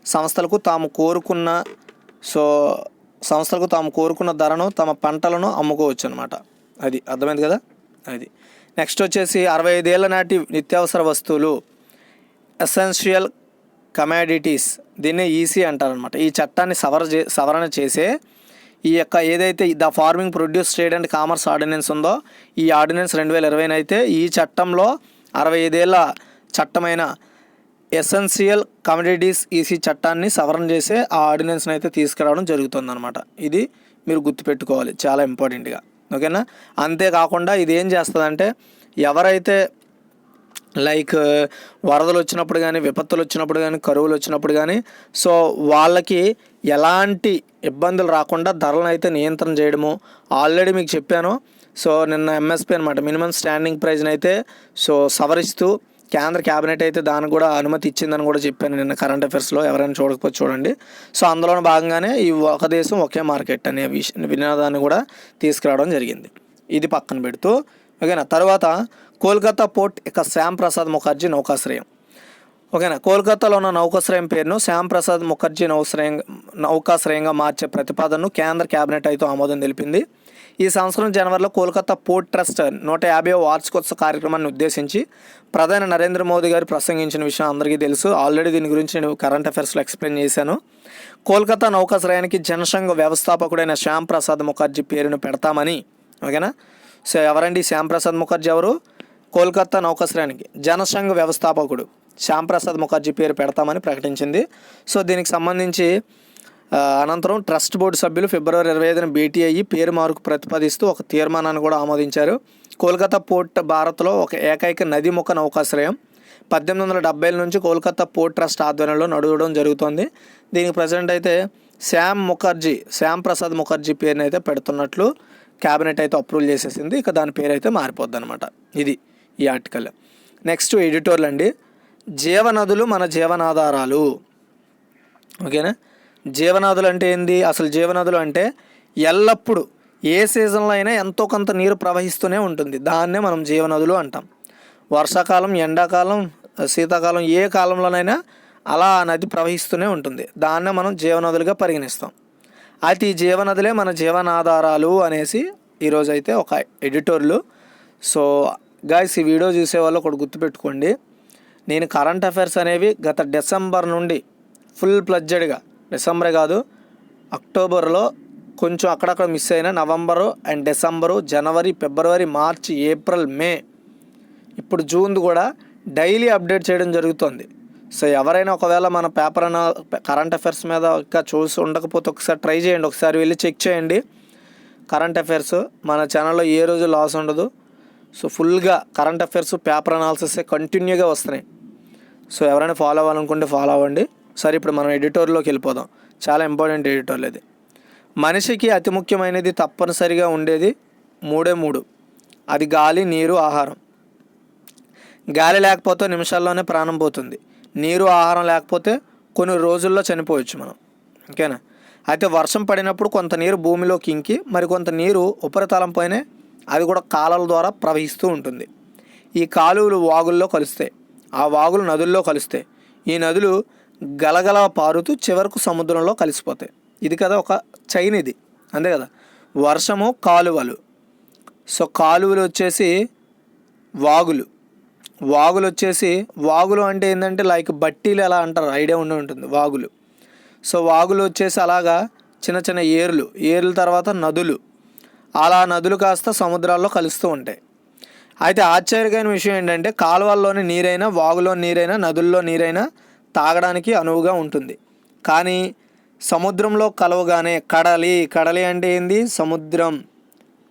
సంస్థలకు తాము కోరుకున్న ధరను తమ పంటలను అమ్ముకోవచ్చు అనమాట. అది అర్థమైంది కదా. అది నెక్స్ట్ వచ్చేసి 65 ఏళ్ల నాటి నిత్యావసర వస్తువులు, ఎసెన్షియల్ కమాడిటీస్, దీన్ని EC అంటారనమాట. ఈ చట్టాన్ని సవరణ చేసే ఈ యొక్క ఏదైతే the farming produce trade and commerce ordinance ఉందో, ఈ ఆర్డినెన్స్ 2020 అయితే ఈ చట్టంలో 65 ఏళ్ల చట్టమైన ఎసెన్షియల్ కమోడిటీస్ EC చట్టాన్ని సవరణ చేసే ఆ ఆర్డినెన్స్ని అయితే తీసుకురావడం జరుగుతుందన్నమాట. ఇది మీరు గుర్తుపెట్టుకోవాలి చాలా ఇంపార్టెంట్గా. ఓకేనా. అంతేకాకుండా ఇది ఏం చేస్తుందంటే, ఎవరైతే లైక్ వరదలు వచ్చినప్పుడు కానీ, విపత్తులు వచ్చినప్పుడు కానీ, కరువులు వచ్చినప్పుడు కానీ, సో వాళ్ళకి ఎలాంటి ఇబ్బందులు రాకుండా ధరలను అయితే నియంత్రణ చేయడము. ఆల్రెడీ మీకు చెప్పాను. సో నిన్న MSP అనమాట, మినిమం స్టాండింగ్ ప్రైజ్ని అయితే సో సవరిస్తూ కేంద్ర కేబినెట్ అయితే దానికి కూడా అనుమతి ఇచ్చిందని కూడా చెప్పాను నిన్న కరెంట్ అఫైర్స్లో. ఎవరైనా చూడకపోతే చూడండి. సో అందులోని భాగంగానే ఈ ఒక దేశం ఒకే మార్కెట్ అనే వినోదాన్ని కూడా తీసుకురావడం జరిగింది. ఇది పక్కన పెడుతూ ఓకేనా. తర్వాత కోల్కతా పోర్ట్ ఇక శ్యామ్ ప్రసాద్ ముఖర్జీ నౌకాశ్రయం. ఓకేనా. కోల్కతాలో ఉన్న నౌకాశ్రయం పేరును శ్యామ్ ప్రసాద్ ముఖర్జీ నౌకాశ్రయంగా మార్చే ప్రతిపాదనను కేంద్ర కేబినెట్ అయితే ఆమోదం తెలిపింది. ఈ సంవత్సరం జనవరిలో కోల్కతా పోర్ట్ ట్రస్ట్ 150వ వార్షికోత్సవ కార్యక్రమాన్ని ఉద్దేశించి ప్రధాని నరేంద్ర మోదీ గారు ప్రసంగించిన విషయం అందరికీ తెలుసు. ఆల్రెడీ దీని గురించి నేను కరెంట్ అఫైర్స్లో ఎక్స్ప్లెయిన్ చేశాను. కోల్కతా నౌకాశ్రయానికి జనసంఘ్ వ్యవస్థాపకుడైన శ్యామ్ ప్రసాద్ ముఖర్జీ పేరును పెడతామని. ఓకేనా. సో ఎవరండి శ్యామ్ ప్రసాద్ ముఖర్జీ? ఎవరు? కోల్కతా నౌకాశ్రయానికి జనసంఘ్ వ్యవస్థాపకుడు శ్యామ్ ప్రసాద్ ముఖర్జీ పేరు పెడతామని ప్రకటించింది. సో దీనికి సంబంధించి అనంతరం ట్రస్ట్ బోర్డు సభ్యులు ఫిబ్రవరి 25న భేటీ అయ్యి పేరు మార్పు ప్రతిపాదిస్తూ ఒక తీర్మానాన్ని కూడా ఆమోదించారు. కోల్కతా పోర్ట్ భారత్లో ఒక ఏకైక నదీముఖ నౌకాశ్రయం. 1870 నుంచి కోల్కతా పోర్ట్ ట్రస్ట్ ఆధ్వర్యంలో నడవడం జరుగుతోంది. దీనికి ప్రెసిడెంట్ అయితే శ్యామ్ ప్రసాద్ ముఖర్జీ పేరుని అయితే పెడుతున్నట్లు క్యాబినెట్ అయితే అప్రూవల్ చేసేసింది. ఇక దాని పేరు అయితే మారిపోద్ది అనమాట. ఇది ఈ ఆర్టికల్. నెక్స్ట్ ఎడిటోర్లు అండి. జీవనదులు మన జీవనాధారాలు. ఓకేనా. జీవనదులు అంటే ఏంది? అసలు జీవనదులు అంటే ఎల్లప్పుడూ ఏ సీజన్లో అయినా ఎంతో కొంత నీరు ప్రవహిస్తూనే ఉంటుంది. దాన్నే మనం జీవనదులు అంటాం. వర్షాకాలం, ఎండాకాలం, శీతాకాలం ఏ కాలంలోనైనా అలా ఆ నది ప్రవహిస్తూనే ఉంటుంది. దాన్నే మనం జీవనదులుగా పరిగణిస్తాం. అయితే ఈ జీవనదులే మన జీవనాధారాలు అనేసి ఈరోజైతే ఒక ఎడిటోర్లు. సో గాయ్స్, ఈ వీడియో చూసేవాళ్ళు ఒకటి గుర్తుపెట్టుకోండి, నేను కరెంట్ అఫైర్స్ అనేవి గత డిసెంబర్ నుండి ఫుల్ ప్లడ్జెడ్గా, డిసెంబరే కాదు అక్టోబర్లో కొంచెం అక్కడక్కడ మిస్ అయిన నవంబరు అండ్ డిసెంబరు, జనవరి, ఫిబ్రవరి, మార్చి, ఏప్రిల్, మే, ఇప్పుడు జూన్ కూడా డైలీ అప్డేట్ చేయడం జరుగుతుంది. సో ఎవరైనా ఒకవేళ మన పేపర్ కరెంట్ అఫైర్స్ మీద ఇంకా చూసి ఉండకపోతే ఒకసారి ట్రై చేయండి, ఒకసారి వెళ్ళి చెక్ చేయండి. కరెంట్ అఫైర్స్ మన ఛానల్లో ఏ రోజు లాస్ ఉండదు. సో ఫుల్గా కరెంట్ అఫైర్స్, పేపర్ అనాలిసిస్ కంటిన్యూగా వస్తున్నాయి. సో ఎవరైనా ఫాలో అవ్వాలనుకుంటే ఫాలో అవ్వండి. సరే, ఇప్పుడు మనం ఎడిటోర్లోకి వెళ్ళిపోదాం. చాలా ఇంపార్టెంట్ ఎడిటోర్లు ఇది. మనిషికి అతి ముఖ్యమైనది తప్పనిసరిగా ఉండేది మూడు. అది గాలి, నీరు, ఆహారం. గాలి లేకపోతే నిమిషాల్లోనే ప్రాణం పోతుంది. నీరు, ఆహారం లేకపోతే కొన్ని రోజుల్లో చనిపోవచ్చు మనం. ఓకేనా? అయితే వర్షం పడినప్పుడు కొంత నీరు భూమిలోకి ఇంకి మరికొంత నీరు ఉపరితలం పైనే, అది కూడా కాలువల ద్వారా ప్రవహిస్తూ ఉంటుంది. ఈ కాలువలు వాగుల్లో కలుస్తాయి, ఆ వాగులు నదుల్లో కలుస్తాయి. ఈ నదులు గలగల పారుతూ చివరకు సముద్రంలో కలిసిపోతాయి. ఇది కదా ఒక చైన్, ఇది అంతే కదా. వర్షము, కాలువలు. సో కాలువలు వచ్చేసి వాగులు, వాగులు వచ్చేసి, వాగులు అంటే ఏంటంటే లైక్ బట్టీలు ఎలా అంటారు, ఐడియా ఉండి ఉంటుంది వాగులు. సో వాగులు వచ్చేసి అలాగా చిన్న చిన్న ఏర్లు తర్వాత నదులు, అలా నదులు కాస్త సముద్రాల్లో కలుస్తూ ఉంటాయి. అయితే ఆశ్చర్యకరమైన విషయం ఏంటంటే కాలువల్లోని నీరైనా, వాగులోని నీరైనా, నదుల్లో నీరైనా తాగడానికి అనువుగా ఉంటుంది. కానీ సముద్రంలో కలవగానే, కడలి అంటే ఏంది,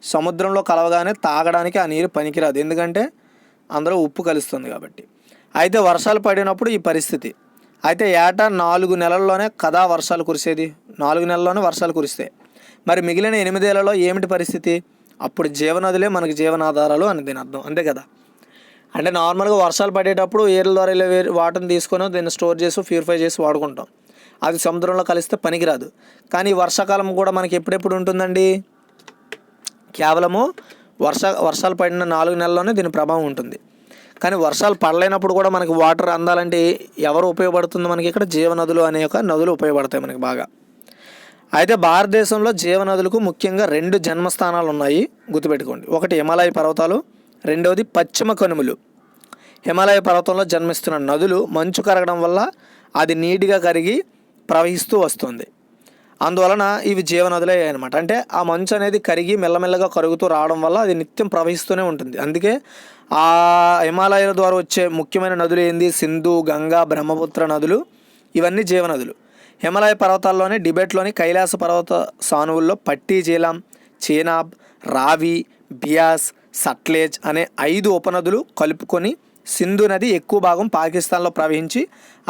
సముద్రంలో కలవగానే తాగడానికి ఆ నీరు పనికిరాదు, ఎందుకంటే అందులో ఉప్పు కలుస్తుంది కాబట్టి. అయితే వర్షాలు పడినప్పుడు ఈ పరిస్థితి. అయితే ఏటా 4 నెలల్లోనే కదా వర్షాలు కురిసేది, 4 నెలల్లోనే వర్షాలు కురిస్తాయి. మరి మిగిలిన 8 ఏళ్లలో ఏమిటి పరిస్థితి? అప్పుడు జీవనదులే మనకి జీవనాధారాలు అని దీని అర్థం, అంతే కదా. అంటే నార్మల్గా వర్షాలు పడేటప్పుడు ఏర్ల ద్వారా వాటర్ని తీసుకొని దీన్ని స్టోర్ చేసి ప్యూరిఫై చేసి వాడుకుంటాం. అది సముద్రంలో కలిస్తే పనికిరాదు. కానీ వర్షాకాలం కూడా మనకి ఎప్పుడెప్పుడు ఉంటుందండి? కేవలము వర్షాలు పడిన 4 నెలల్లోనే దీని ప్రభావం ఉంటుంది. కానీ వర్షాలు పడలేనప్పుడు కూడా మనకి వాటర్ అందాలంటే ఎవరు ఉపయోగపడుతుంది మనకి? ఇక్కడ జీవనదులు అనే ఒక నదులు ఉపయోగపడతాయి మనకి బాగా. అయితే భారతదేశంలో జీవనదులకు ముఖ్యంగా 2 జన్మస్థానాలు ఉన్నాయి, గుర్తుపెట్టుకోండి. ఒకటి హిమాలయ పర్వతాలు, రెండవది పశ్చిమ కనుమలు. హిమాలయ పర్వతంలో జన్మిస్తున్న నదులు మంచు కరగడం వల్ల అది నీటిగా కరిగి ప్రవహిస్తూ వస్తుంది. అందువలన ఇవి జీవనదులే అనమాట. అంటే ఆ మంచు అనేది కరిగి మెల్లమెల్లగా కరుగుతూ రావడం వల్ల అది నిత్యం ప్రవహిస్తూనే ఉంటుంది. అందుకే ఆ హిమాలయాల ద్వారా వచ్చే ముఖ్యమైన నదులు ఏంది? సింధు, గంగా, బ్రహ్మపుత్ర నదులు, ఇవన్నీ జీవనదులు. హిమాలయ పర్వతాల్లోని టిబెట్లోని కైలాస పర్వత సానువుల్లో పట్టీ జీలం, చేనాబ్, రావి, బియాస్, సట్లెజ్ అనే 5 ఉపనదులు కలుపుకొని సింధు నది ఎక్కువ భాగం పాకిస్తాన్లో ప్రవహించి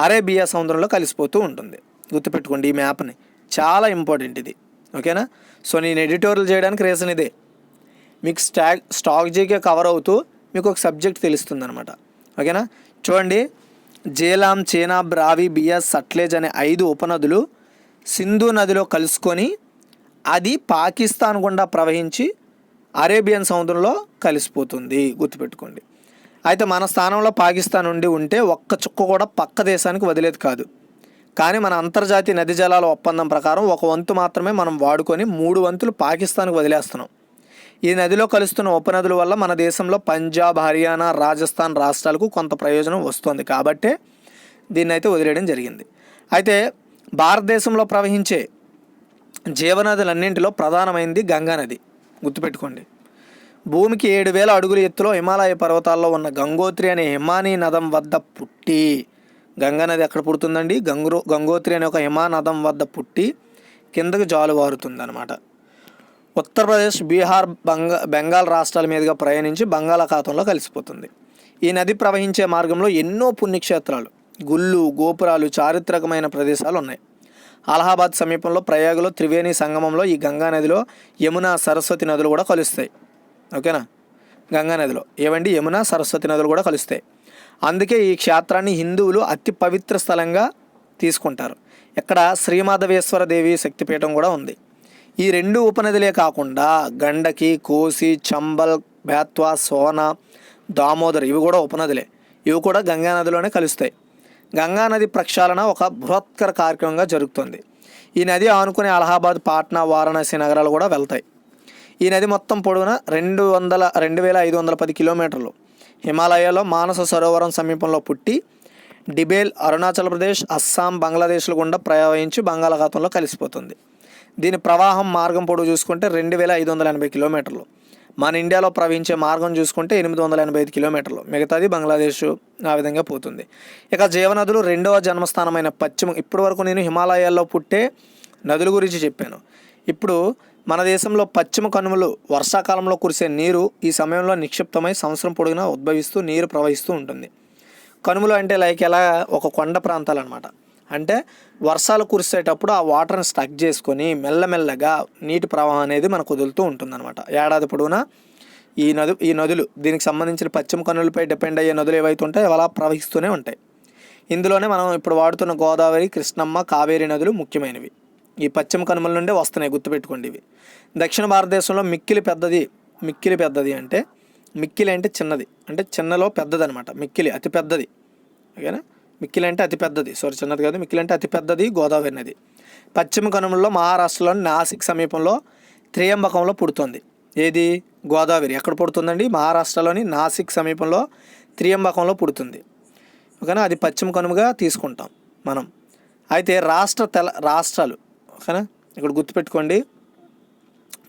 అరేబియా సముద్రంలో కలిసిపోతూ ఉంటుంది. గుర్తుపెట్టుకోండి ఈ మ్యాప్ని, చాలా ఇంపార్టెంట్ ఇది. ఓకేనా? సో నేను ఎడిటోరియల్ చేయడానికి రీజన్ ఇదే, మీకు స్టాక్ జీకే కవర్ అవుతూ మీకు ఒక సబ్జెక్ట్ తెలుస్తుంది అనమాట. ఓకేనా? చూడండి, జేలాం, చేనాబ్, రావి, బియాస్, సట్లెజ్ అనే 5 ఉపనదులు సింధు నదిలో కలుసుకొని అది పాకిస్తాన్ గుండా ప్రవహించి అరేబియన్ సముద్రంలో కలిసిపోతుంది. గుర్తుపెట్టుకోండి. అయితే మన స్థానంలో పాకిస్తాన్ ఉంటే ఒక్క చుక్క కూడా పక్క దేశానికి వదిలేది కాదు. కానీ మన అంతర్జాతీయ నది జలాల ఒప్పందం ప్రకారం 1 వంతు మాత్రమే మనం వాడుకొని 3 వంతులు పాకిస్తాన్కి వదిలేస్తున్నాం. ఈ నదిలో కలుస్తున్న ఉపనదుల వల్ల మన దేశంలో పంజాబ్, హర్యానా, రాజస్థాన్ రాష్ట్రాలకు కొంత ప్రయోజనం వస్తుంది. కాబట్టే దీన్ని అయితే వదిలేయడం జరిగింది. అయితే భారతదేశంలో ప్రవహించే జీవనదులన్నింటిలో ప్రధానమైనది గంగా నది. గుర్తుపెట్టుకోండి. భూమికి 7000 అడుగుల ఎత్తులో హిమాలయ పర్వతాల్లో ఉన్న గంగోత్రి అనే హిమానీ నదం వద్ద పుట్టి, గంగా నది ఎక్కడ పుడుతుందండి? గంగోత్రి అనే ఒక హిమానదం వద్ద పుట్టి కిందకు జాలువారుతుంది అనమాట. ఉత్తరప్రదేశ్, బీహార్, బెంగాల్ రాష్ట్రాల మీదుగా ప్రయాణించి బంగాళాఖాతంలో కలిసిపోతుంది. ఈ నది ప్రవహించే మార్గంలో ఎన్నో పుణ్యక్షేత్రాలు, గుళ్ళు, గోపురాలు, చారిత్రకమైన ప్రదేశాలు ఉన్నాయి. అలహాబాద్ సమీపంలో ప్రయాగలో త్రివేణి సంగమంలో ఈ గంగా నదిలో యమున, సరస్వతి నదులు కూడా కలుస్తాయి. ఓకేనా? గంగా నదిలో ఏవండి? యమున, సరస్వతి నదులు కూడా కలుస్తాయి. అందుకే ఈ క్షేత్రాన్ని హిందువులు అతి పవిత్ర స్థలంగా తీసుకుంటారు. ఇక్కడ శ్రీమాధవేశ్వర దేవి శక్తిపీఠం కూడా ఉంది. ఈ 2 ఉపనదులే కాకుండా గండకి, కోసి, చంబల్, బేత్వా, సోనా, దామోదర్ ఇవి కూడా ఉపనదులే. ఇవి కూడా గంగా నదిలోనే కలుస్తాయి. గంగా నది ప్రక్షాళన ఒక బృహత్కర కార్యక్రమంగా జరుగుతుంది. ఈ నది ఆనుకునే అలహాబాద్, పాట్నా, వారణాసి నగరాలు కూడా వెళ్తాయి. ఈ నది మొత్తం పొడవున 2,510 కిలోమీటర్లు. హిమాలయాల్లో మానస సరోవరం సమీపంలో పుట్టి డిబేల్, అరుణాచల్ ప్రదేశ్, అస్సాం, బంగ్లాదేశ్ల గుండా ప్రవహించి బంగాళాఖాతంలో కలిసిపోతుంది. దీని ప్రవాహం మార్గం పొడవు చూసుకుంటే 2,580 కిలోమీటర్లు. మన ఇండియాలో ప్రవహించే మార్గం చూసుకుంటే 885 కిలోమీటర్లు. మిగతాది బంగ్లాదేశ్ ఆ విధంగా పోతుంది. ఇక జీవనదులు రెండవ జన్మస్థానమైన పశ్చిమ, ఇప్పటి వరకు నేను హిమాలయాల్లో పుట్టే నదుల గురించి చెప్పాను. ఇప్పుడు మన దేశంలో పశ్చిమ కనుమలు వర్షాకాలంలో కురిసే నీరు ఈ సమయంలో నిక్షిప్తమై సంవత్సరం పొడుగునా ఉద్భవిస్తూ నీరు ప్రవహిస్తూ ఉంటుంది. కనుమలు అంటే లైక్ ఎలా ఒక కొండ ప్రాంతాలు అనమాట. అంటే వర్షాలు కురిసేటప్పుడు ఆ వాటర్ని స్టక్ చేసుకొని మెల్లమెల్లగా నీటి ప్రవాహం అనేది మనకు వదులుతూ ఉంటుందన్నమాట. ఏడాది పొడవునా ఈ నదులు దీనికి సంబంధించిన పశ్చిమ కనులపై డిపెండ్ అయ్యే నదులు ఏవైతే ఉంటాయో అలా ప్రవహిస్తూనే ఉంటాయి. ఇందులోనే మనం ఇప్పుడు వాడుతున్న గోదావరి, కృష్ణమ్మ, కావేరీ నదులు ముఖ్యమైనవి. ఈ పశ్చిమ కనుమల నుండే వస్తున్నాయి, గుర్తుపెట్టుకోండి ఇవి. దక్షిణ భారతదేశంలో మిక్కిలి పెద్దది అంటే మిక్కిలి అంటే చిన్నది, అంటే చిన్నలో పెద్దది అనమాట. మిక్కిలి అతి పెద్దది, ఓకేనా. మిక్కిలి అంటే అతి పెద్దది, చిన్నది కాదు. మిక్కిలి అంటే అతి పెద్దది గోదావరి నది. పశ్చిమ కనుమల్లో మహారాష్ట్రలోని నాసిక్ సమీపంలో త్రయంబకంలో పుడుతుంది. ఏది? గోదావరి. ఎక్కడ పుడుతుందండి? మహారాష్ట్రలోని నాసిక్ సమీపంలో త్రయంబకంలో పుడుతుంది, ఓకేనా. అది పశ్చిమ కనుమగా తీసుకుంటాం మనం. అయితే రాష్ట్రాలు, ఓకేనా, ఇక్కడ గుర్తుపెట్టుకోండి.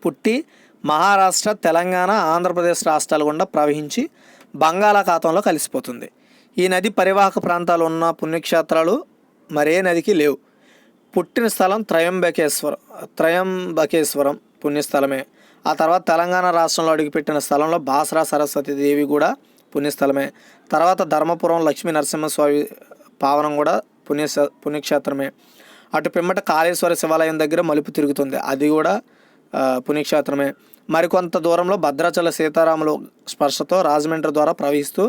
పుట్టి మహారాష్ట్ర, తెలంగాణ, ఆంధ్రప్రదేశ్ రాష్ట్రాల గుండా ప్రవహించి బంగాళాఖాతంలో కలిసిపోతుంది. ఈ నది పరివాహక ప్రాంతాలు ఉన్న పుణ్యక్షేత్రాలు మరే నదికి లేవు. పుట్టిన స్థలం త్రయంబకేశ్వరం పుణ్యస్థలమే. ఆ తర్వాత తెలంగాణ రాష్ట్రంలో అడుగుపెట్టిన స్థలంలో బాసరా సరస్వతి దేవి కూడా పుణ్యస్థలమే. తర్వాత ధర్మపురం లక్ష్మీ నరసింహస్వామి పావనం కూడా పుణ్యక్షేత్రమే. అటు పిమ్మట కాళేశ్వర శివాలయం దగ్గర మలుపు తిరుగుతుంది, అది కూడా పుణ్యక్షేత్రమే. మరికొంత దూరంలో భద్రాచల సీతారాములు స్పర్శతో రాజమండ్రి ద్వారా ప్రవహిస్తూ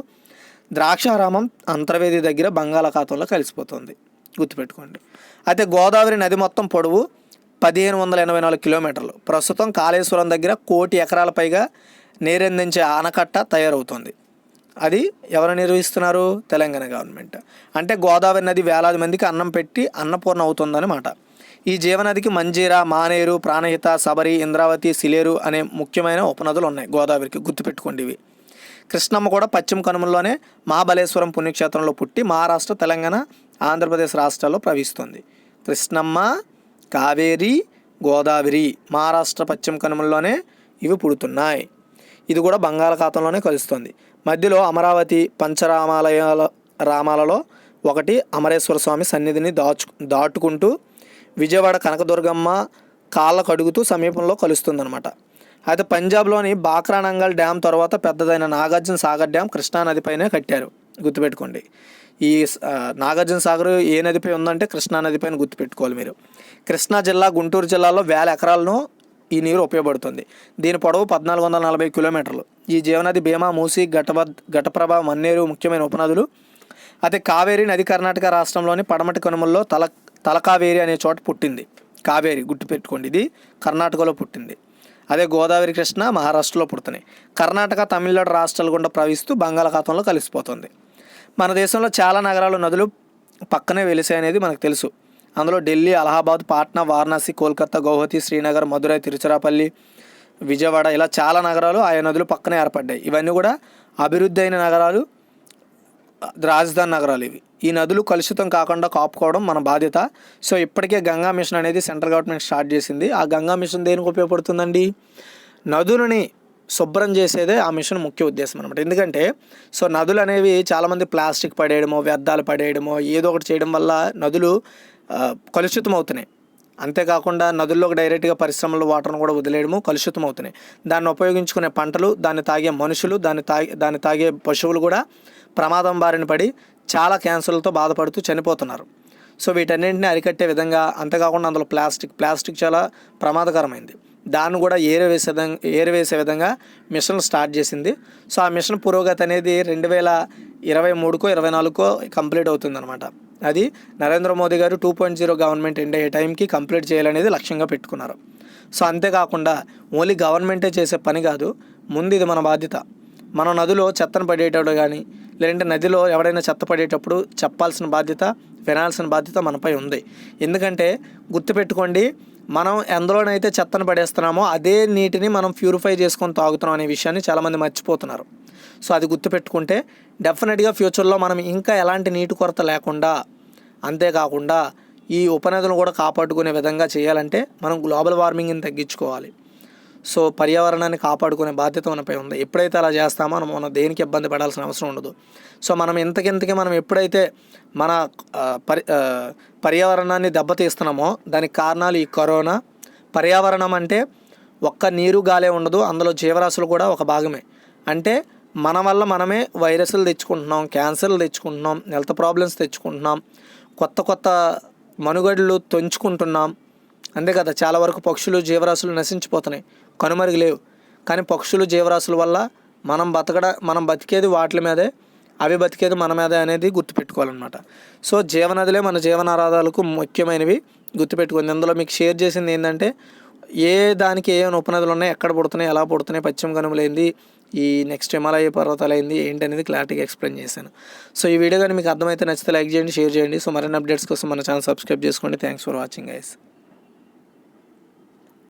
ద్రాక్షారామం అంతర్వేది దగ్గర బంగాళాఖాతంలో కలిసిపోతుంది, గుర్తుపెట్టుకోండి. అయితే గోదావరి నది మొత్తం పొడవు 1,584 కిలోమీటర్లు. ప్రస్తుతం కాళేశ్వరం దగ్గర 1 కోటి ఎకరాల పైగా నీరందించే ఆనకట్ట తయారవుతుంది. అది ఎవరు నిర్వహిస్తున్నారు? తెలంగాణ గవర్నమెంట్. అంటే గోదావరి నది వేలాది మందికి అన్నం పెట్టి అన్నపూర్ణ అవుతుందన్నమాట. ఈ జీవనదికి మంజీరా, మానేరు, ప్రాణహిత, సబరి, ఇంద్రావతి, సిలేరు అనే ముఖ్యమైన ఉపనదులు ఉన్నాయి గోదావరికి, గుర్తుపెట్టుకోండి ఇవి. కృష్ణమ్మ కూడా పశ్చిమ కనుమల్లోనే మహాబలేశ్వరం పుణ్యక్షేత్రంలో పుట్టి మహారాష్ట్ర, తెలంగాణ, ఆంధ్రప్రదేశ్ రాష్ట్రాల్లో ప్రవహిస్తుంది. కృష్ణమ్మ, కావేరి, గోదావరి మహారాష్ట్ర పశ్చిమ కనుమల్లోనే ఇవి పుడుతున్నాయి. ఇది కూడా బంగాళాఖాతంలోనే కలుస్తుంది. మధ్యలో అమరావతి రామాలలో ఒకటి అమరేశ్వర స్వామి సన్నిధిని దాటుకుంటూ విజయవాడ కనకదుర్గమ్మ కాళ్ళ కడుగుతూ సమీపంలో కలుస్తుందన్నమాట. అయితే పంజాబ్లోని బాక్రానంగల్ డ్యామ్ తర్వాత పెద్దదైన నాగార్జున సాగర్ డ్యామ్ కృష్ణానదిపైనే కట్టారు, గుర్తుపెట్టుకోండి. ఈ నాగార్జున సాగర్ ఏ నదిపై ఉందంటే కృష్ణానదిపైన, గుర్తుపెట్టుకోవాలి మీరు. కృష్ణా జిల్లా, గుంటూరు జిల్లాలో 1000 ఎకరాలను ఈ నీరు ఉపయోగపడుతుంది. దీని పొడవు 1,440 కిలోమీటర్లు. ఈ జీవనది భీమా, మూసి, ఘటప్రభ, మన్నేరు ముఖ్యమైన ఉపనదులు. అయితే కావేరీ నది కర్ణాటక రాష్ట్రంలోని పడమటి కనుమల్లో తలకావేరి అనే చోట పుట్టింది. కావేరి గుర్తుపెట్టుకోండి, ఇది కర్ణాటకలో పుట్టింది. అదే గోదావరి, కృష్ణ మహారాష్ట్రలో పుడుతున్నాయి. కర్ణాటక, తమిళనాడు రాష్ట్రాల గుండా ప్రవహిస్తూ బంగాళాఖాతంలో కలిసిపోతుంది. మన దేశంలో చాలా నగరాలు నదులు పక్కనే వెలిసాయనేది మనకు తెలుసు. అందులో ఢిల్లీ, అలహాబాద్, పాట్నా, వారణాసి, కోల్కతా, గౌహతి, శ్రీనగర్, మదురై, తిరుచిరాపల్లి, విజయవాడ ఇలా చాలా నగరాలు ఆయా నదులు పక్కనే ఏర్పడ్డాయి. ఇవన్నీ కూడా అభివృద్ధి అయిన నగరాలు, రాజధాని నగరాలు ఇవి. ఈ నదులు కలుషితం కాకుండా కాపుకోవడం మన బాధ్యత. సో ఇప్పటికే గంగా మిషన్ అనేది సెంట్రల్ గవర్నమెంట్ స్టార్ట్ చేసింది. ఆ గంగా మిషన్ దేనికి ఉపయోగపడుతుందండి? నదులని శుభ్రం చేసేదే ఆ మిషన్ ముఖ్య ఉద్దేశం అనమాట. ఎందుకంటే సో నదులు అనేవి చాలామంది ప్లాస్టిక్ పడేయడమో, వ్యర్థాలు పడేయడమో, ఏదో ఒకటి చేయడం వల్ల నదులు కలుషితం అవుతున్నాయి. అంతేకాకుండా నదుల్లోకి డైరెక్ట్గా పరిశ్రమల వాటర్ను కూడా వదిలేయడము కలుషితం అవుతున్నాయి. దాన్ని ఉపయోగించుకునే పంటలు, దాన్ని తాగే మనుషులు, దాన్ని తాగే పశువులు కూడా ప్రమాదం బారిన పడి చాలా క్యాన్సర్లతో బాధపడుతూ చనిపోతున్నారు. సో వీటన్నింటినీ అరికట్టే విధంగా, అంతేకాకుండా అందులో ప్లాస్టిక్ చాలా ప్రమాదకరమైంది, దాన్ని కూడా ఏరవేసే విధంగా మిషన్ స్టార్ట్ చేసింది. సో ఆ మిషన్ పురోగతి అనేది 2023కో 2024కో కంప్లీట్ అవుతుందన్నమాట. అది నరేంద్ర మోదీ గారు 2.0 గవర్నమెంట్ ఎండ్ అయ్యే టైంకి కంప్లీట్ చేయాలనేది లక్ష్యంగా పెట్టుకున్నారు. సో అంతేకాకుండా ఓన్లీ గవర్నమెంటే చేసే పని కాదు, ముందు ఇది మన బాధ్యత. మన నదిలో చెత్తను పడేటప్పుడు కానీ లేదంటే నదిలో ఎవడైనా చెత్త పడేటప్పుడు చెప్పాల్సిన బాధ్యత, వినాల్సిన బాధ్యత మనపై ఉంది. ఎందుకంటే గుర్తుపెట్టుకోండి, మనం ఎందులోనైతే చెత్తను పడేస్తున్నామో అదే నీటిని మనం ప్యూరిఫై చేసుకొని తాగుతున్నాం అనే విషయాన్ని చాలామంది మర్చిపోతున్నారు. సో అది గుర్తుపెట్టుకుంటే డెఫినెట్గా ఫ్యూచర్లో మనం ఇంకా ఎలాంటి నీటి కొరత లేకుండా, అంతేకాకుండా ఈ ఉపనదులను కూడా కాపాడుకునే విధంగా చేయాలంటే మనం గ్లోబల్ వార్మింగ్ని తగ్గించుకోవాలి. సో పర్యావరణాన్ని కాపాడుకునే బాధ్యత మనపై ఉంది. ఎప్పుడైతే అలా చేస్తామో మనం దేనికి ఇబ్బంది పడాల్సిన అవసరం ఉండదు. సో మనం ఇంతకింతకి మనం ఎప్పుడైతే మన పర్యావరణాన్ని దెబ్బతీస్తున్నామో దానికి కారణాలు ఈ కరోనా. పర్యావరణం అంటే ఒక్క నీరు గాలే ఉండదు, అందులో జీవరాశులు కూడా ఒక భాగమే. అంటే మన వల్ల మనమే వైరస్లు తెచ్చుకుంటున్నాం, క్యాన్సర్లు తెచ్చుకుంటున్నాం, హెల్త్ ప్రాబ్లమ్స్ తెచ్చుకుంటున్నాం, కొత్త కొత్త మనుగడలు తెంచుకుంటున్నాం. అంతే కదా, చాలా వరకు పక్షులు జీవరాశులు నశించిపోతున్నాయి, కనుమరుగు లేవు. కానీ పక్షులు జీవరాశుల వల్ల మనం బతికేది వాటి మీదే, అవి బతికేది మన మీదే అనేది గుర్తుపెట్టుకోవాలన్నమాట. సో జీవనదులే మన జీవనాధారాలకు ముఖ్యమైనవి, గుర్తుపెట్టుకుంది. అందులో మీకు షేర్ చేసింది ఏంటంటే ఏ దానికి ఏ ఉపనదులు ఉన్నాయి, ఎక్కడ పుడుతున్నాయి, ఎలా పుడుతున్నాయి, పశ్చిమ కనుమలైంది, ఈ నెక్స్ట్ హిమాలయ పర్వతాలు అయింది ఏంటి అనేది క్లారిటీగా ఎక్స్ప్లెయిన్ చేశాను. సో ఈ వీడియో కానీ మీకు అర్థమైతే నచ్చితే లైక్ చేయండి, షేర్ చేయండి. సో మరిన్ని అప్డేట్స్ కోసం మన ఛానల్ సబ్స్క్రైబ్ చేసుకోండి. Thanks for watching guys.